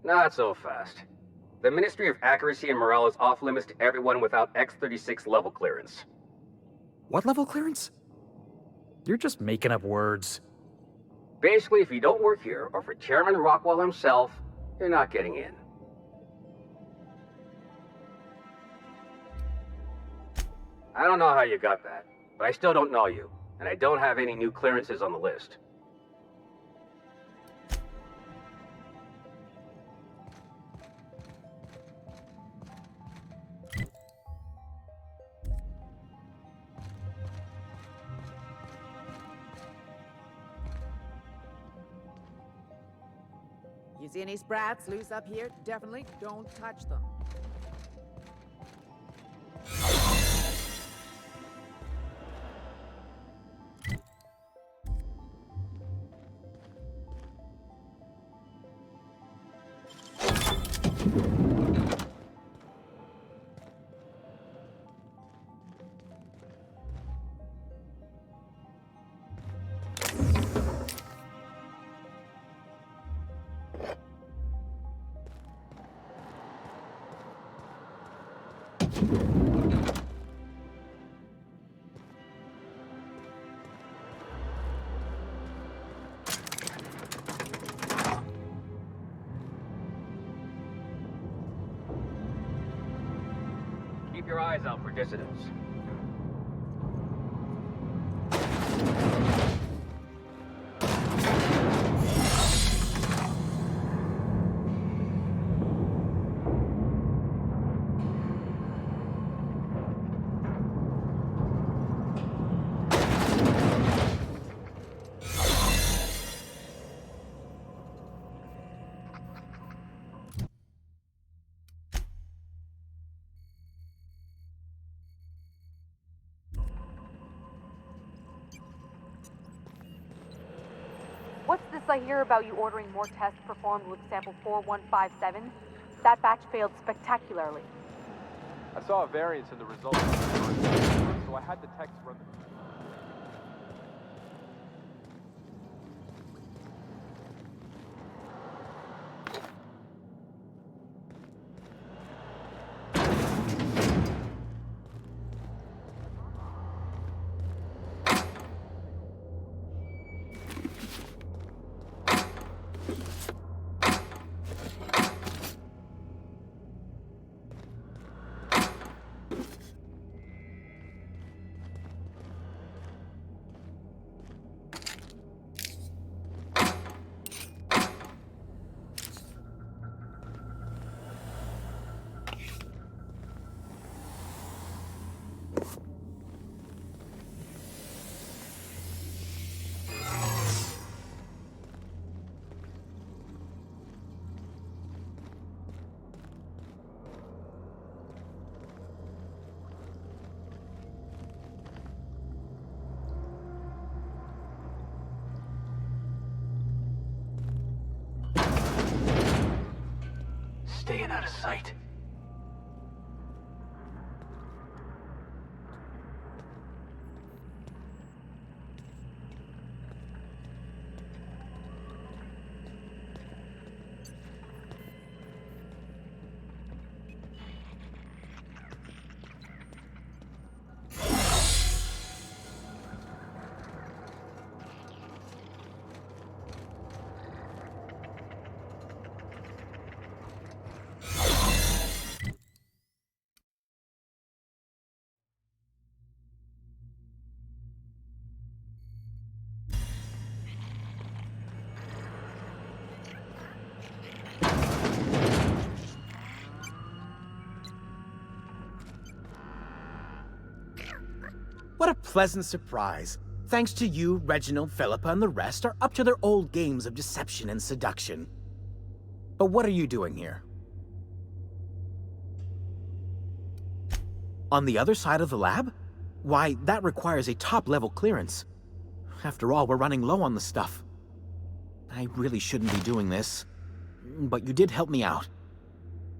Speaker 12: Not so fast. The Ministry of Accuracy and Morale is off limits to everyone without X-36 level clearance.
Speaker 16: What level clearance? You're just making up words.
Speaker 12: Basically, if you don't work here, or for Chairman Rockwell himself, you're not getting in. I don't know how you got that, but I still don't know you, and I don't have any new clearances on the list.
Speaker 18: You see any sprats loose up here? Definitely don't touch them.
Speaker 12: Keep your eyes out for dissidents.
Speaker 21: What's this I hear about you ordering more tests performed with sample 4157? That batch failed spectacularly.
Speaker 9: I saw a variance in the results, so I had the techs run the...
Speaker 5: Staying out of sight.
Speaker 1: What a pleasant surprise. Thanks to you, Reginald, Philippa, and the rest are up to their old games of deception and seduction. But what are you doing here? On the other side of the lab? Why, that requires a top-level clearance. After all, we're running low on the stuff. I really shouldn't be doing this, but you did help me out.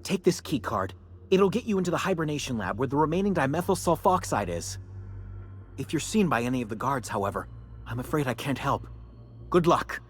Speaker 1: Take this key card. It'll get you into the hibernation lab where the remaining dimethyl sulfoxide is. If you're seen by any of the guards, however, I'm afraid I can't help. Good luck.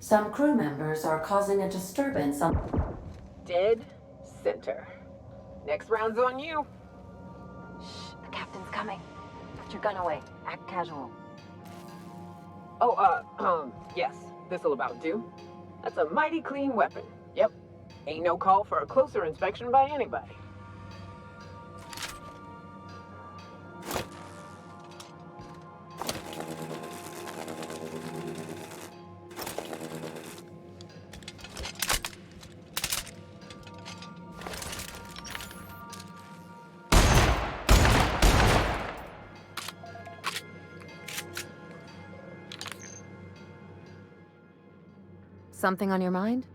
Speaker 7: Some crew members are causing a disturbance on...
Speaker 10: Dead center. Next round's on you.
Speaker 4: Shh, the captain's coming. Put your gun away. Act casual.
Speaker 10: Oh, yes. This'll about do. That's a mighty clean weapon. Yep. Ain't no call for a closer inspection by anybody.
Speaker 2: Something on your mind?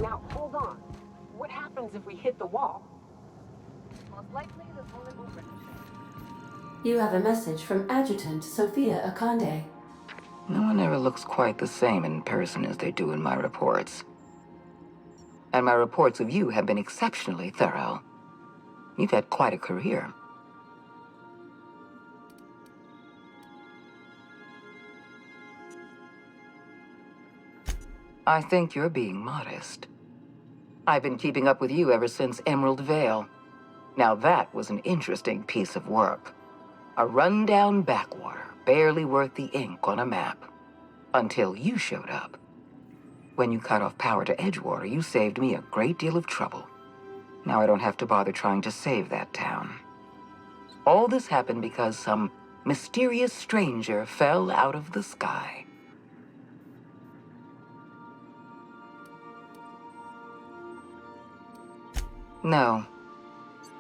Speaker 10: Now, hold on. What happens if we hit the wall?
Speaker 4: Most likely, this only will ricochet.
Speaker 7: You have a message from Adjutant Sophia Akande.
Speaker 3: No one ever looks quite the same in person as they do in my reports. And my reports of you have been exceptionally thorough. You've had quite a career. I think you're being modest. I've been keeping up with you ever since Emerald Vale. Now that was an interesting piece of work. A rundown backwater, barely worth the ink on a map. Until you showed up. When you cut off power to Edgewater, you saved me a great deal of trouble. Now I don't have to bother trying to save that town. All this happened because some mysterious stranger fell out of the sky. No.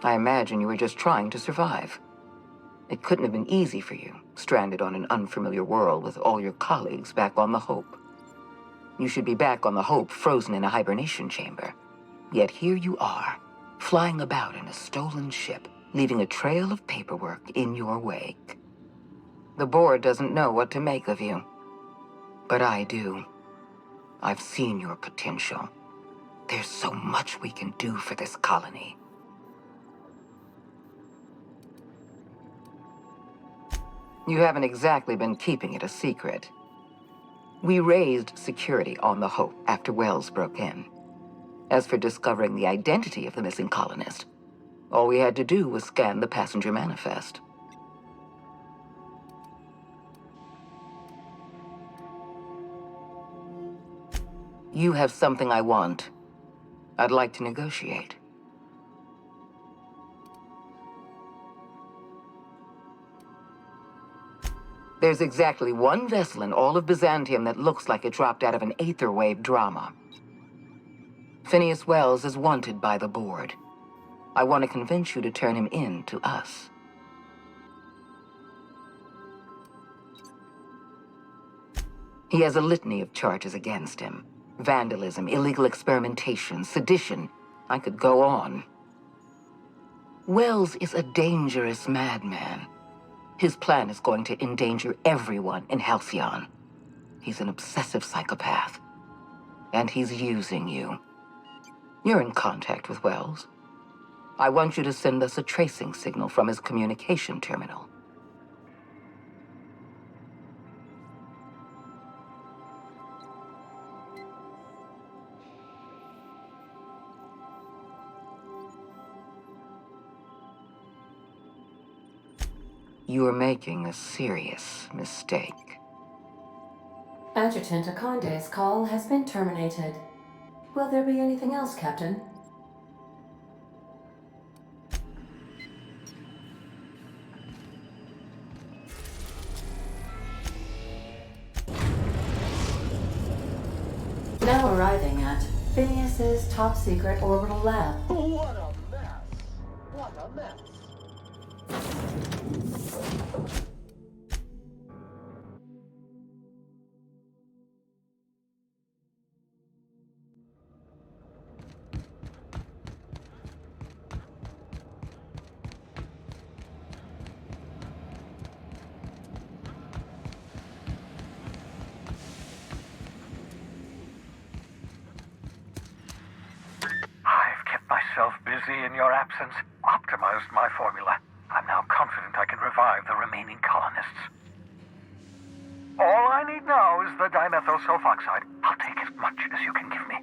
Speaker 3: I imagine you were just trying to survive. It couldn't have been easy for you, stranded on an unfamiliar world with all your colleagues back on the Hope. You should be back on the Hope, frozen in a hibernation chamber. Yet here you are, flying about in a stolen ship, leaving a trail of paperwork in your wake. The board doesn't know what to make of you. But I do. I've seen your potential. There's so much we can do for this colony. You haven't exactly been keeping it a secret. We raised security on the Hope after Wells broke in. As for discovering the identity of the missing colonist, all we had to do was scan the passenger manifest. You have something I want. I'd like to negotiate. There's exactly one vessel in all of Byzantium that looks like it dropped out of an Aetherwave drama. Phineas Wells is wanted by the board. I want to convince you to turn him in to us. He has a litany of charges against him. Vandalism, illegal experimentation, sedition. I could go on. Wells is a dangerous madman. His plan is going to endanger everyone in Halcyon. He's an obsessive psychopath. And he's using you. You're in contact with Wells. I want you to send us a tracing signal from his communication terminal. You are making a serious mistake.
Speaker 13: Adjutant Akonde's call has been terminated. Will there be anything else, Captain? Now arriving at Phineas's top-secret orbital lab.
Speaker 22: What a mess! What a mess!
Speaker 23: Busy in your absence, optimized my formula. I'm now confident I can revive the remaining colonists. All I need now is the dimethyl sulfoxide. I'll take as much as you can give me.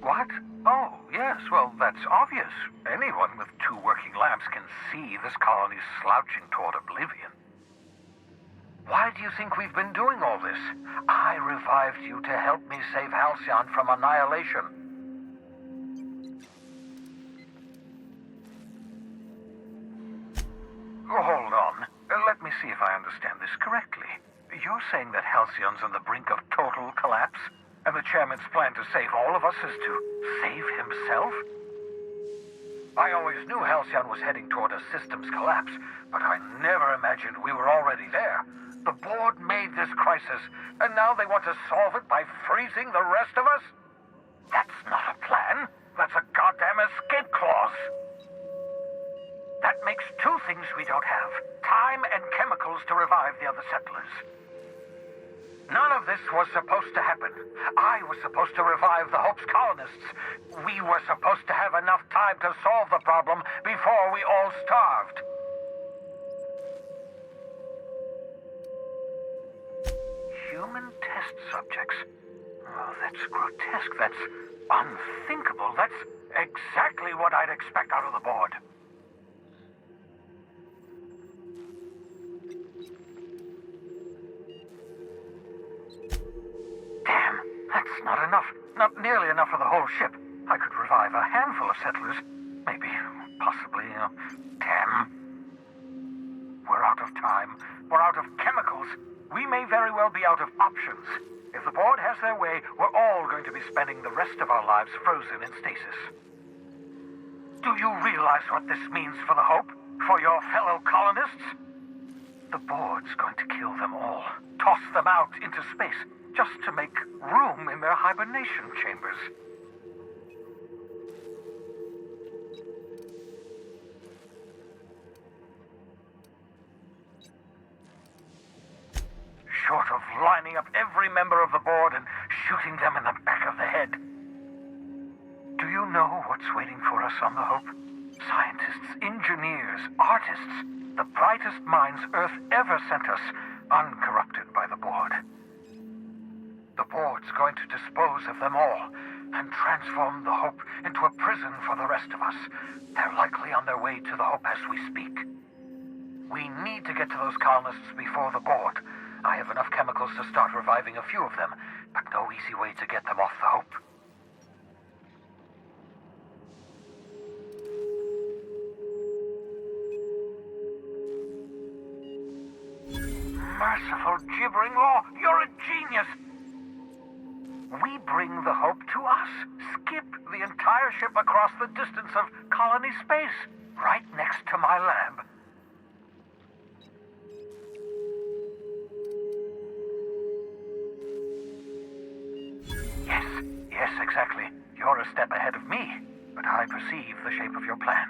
Speaker 23: What? Oh, yes, well, that's obvious. Anyone with 2 working labs can see this colony's slouching toward oblivion. Why do you think we've been doing all this? I revived you to help me save Halcyon from annihilation. Hold on. Let me see if I understand this correctly. You're saying that Halcyon's on the brink of total collapse, and the chairman's plan to save all of us is to save himself? I always knew Halcyon was heading toward a systems collapse, but I never imagined we were already there. The board made this crisis, and now they want to solve it by freezing the rest of us? That's not a plan. That's a goddamn escape clause. That makes 2 things we don't have: time and chemicals to revive the other settlers. None of this was supposed to happen. I was supposed to revive the Hope's colonists. We were supposed to have enough time to solve the problem before we all starved. Human test subjects? Oh, that's grotesque. That's unthinkable. That's exactly what I'd expect out of the board. Damn, that's not enough. Not nearly enough for the whole ship. I could revive a handful of settlers. Maybe, possibly, damn. We're out of time. We're out of chemicals. We may very well be out of options. If the board has their way, we're all going to be spending the rest of our lives frozen in stasis. Do you realize what this means for the Hope? For your fellow colonists? The board's going to kill them all. Toss them out into space, just to make room in their hibernation chambers. Short of lining up every member of the board and shooting them in the back of the head. Do you know what's waiting for us on the Hope? Scientists, engineers, artists, the brightest minds Earth ever sent us, uncorrupted by the board. The board's going to dispose of them all and transform the Hope into a prison for the rest of us. They're likely on their way to the Hope as we speak. We need to get to those colonists before the board. I have enough chemicals to start reviving a few of them, but no easy way to get them off the Hope. Merciful gibbering law, you're a genius! We bring the Hope to us. Skip the entire ship across the distance of colony space, right next to my lab. Yes, exactly. You're a step ahead of me, but I perceive the shape of your plan.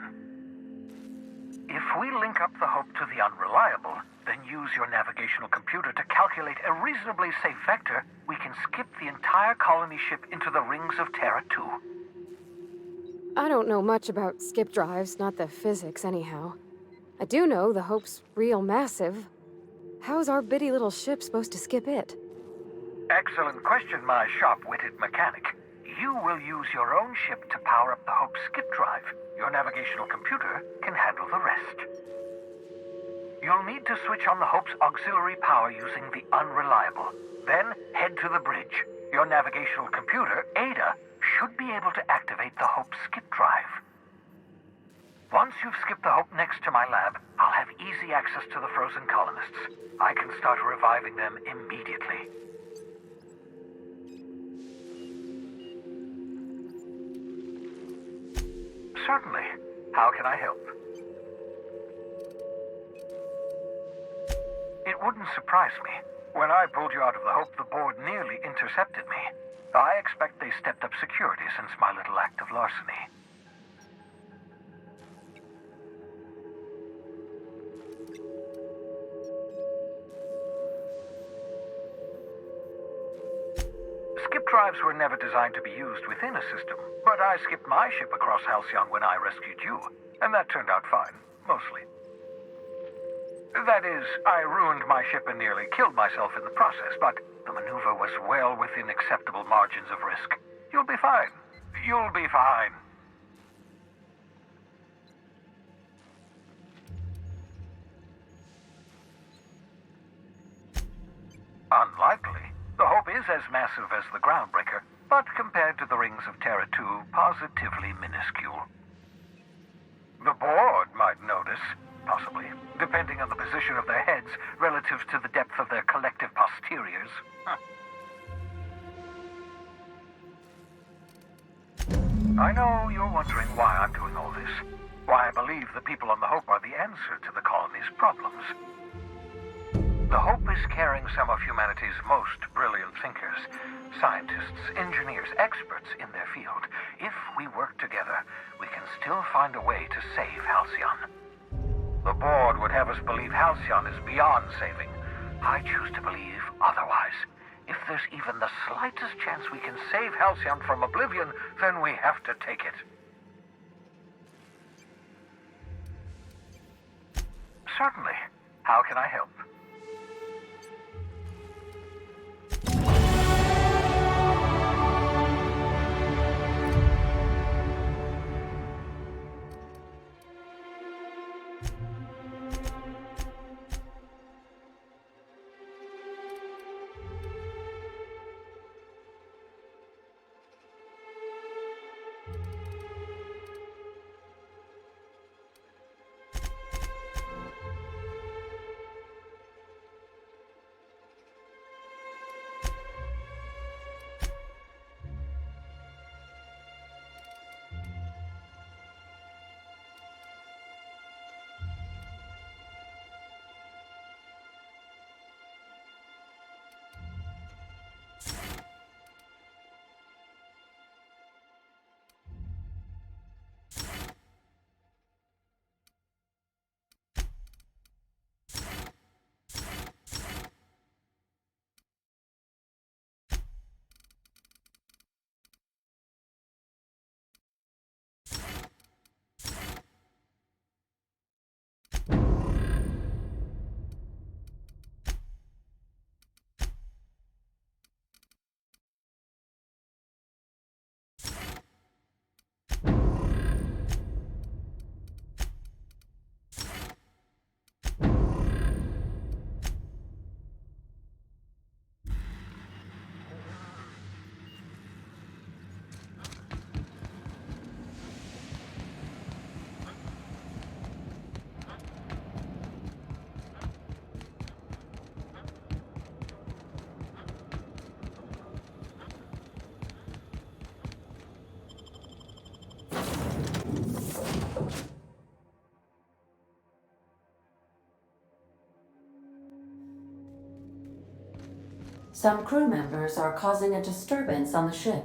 Speaker 23: If we link up the Hope to the Unreliable, then use your navigational computer to calculate a reasonably safe vector, we can skip the entire colony ship into the rings of Terra 2.
Speaker 6: I don't know much about skip drives, not the physics anyhow. I do know the Hope's real massive. How's our bitty little ship supposed to skip it?
Speaker 23: Excellent question, my sharp-witted mechanic. You will use your own ship to power up the Hope's skip drive. Your navigational computer can handle the rest. You'll need to switch on the Hope's auxiliary power using the unreliable. Then head to the bridge. Your navigational computer, Ada, should be able to activate the Hope's skip drive. Once you've skipped the Hope next to my lab, I'll have easy access to the frozen colonists. I can start reviving them immediately. Certainly. How can I help? It wouldn't surprise me. When I pulled you out of the Hope, the board nearly intercepted me. I expect they stepped up security since my little act of larceny. Skip drives were never designed to be used within a system, but I skipped my ship across Halcyon when I rescued you, and that turned out fine, mostly. That is, I ruined my ship and nearly killed myself in the process, but the maneuver was well within acceptable margins of risk. You'll be fine. You'll be fine. Unlikely. The Hope is as massive as the Groundbreaker, but compared to the rings of Terra 2, positively minuscule. The board might notice, possibly, depending on the position of their heads relative to the depth of their collective posteriors. I know you're wondering why I'm doing all this. Why I believe the people on the Hope are the answer to the colony's problems. The Hope is carrying some of humanity's most brilliant thinkers, scientists, engineers, experts in their field. If we work together, we can still find a way to save Halcyon. The board would have us believe Halcyon is beyond saving. I choose to believe otherwise. If there's even the slightest chance we can save Halcyon from oblivion, then we have to take it. Certainly. How can I help?
Speaker 13: Some crew members are causing a disturbance on the ship.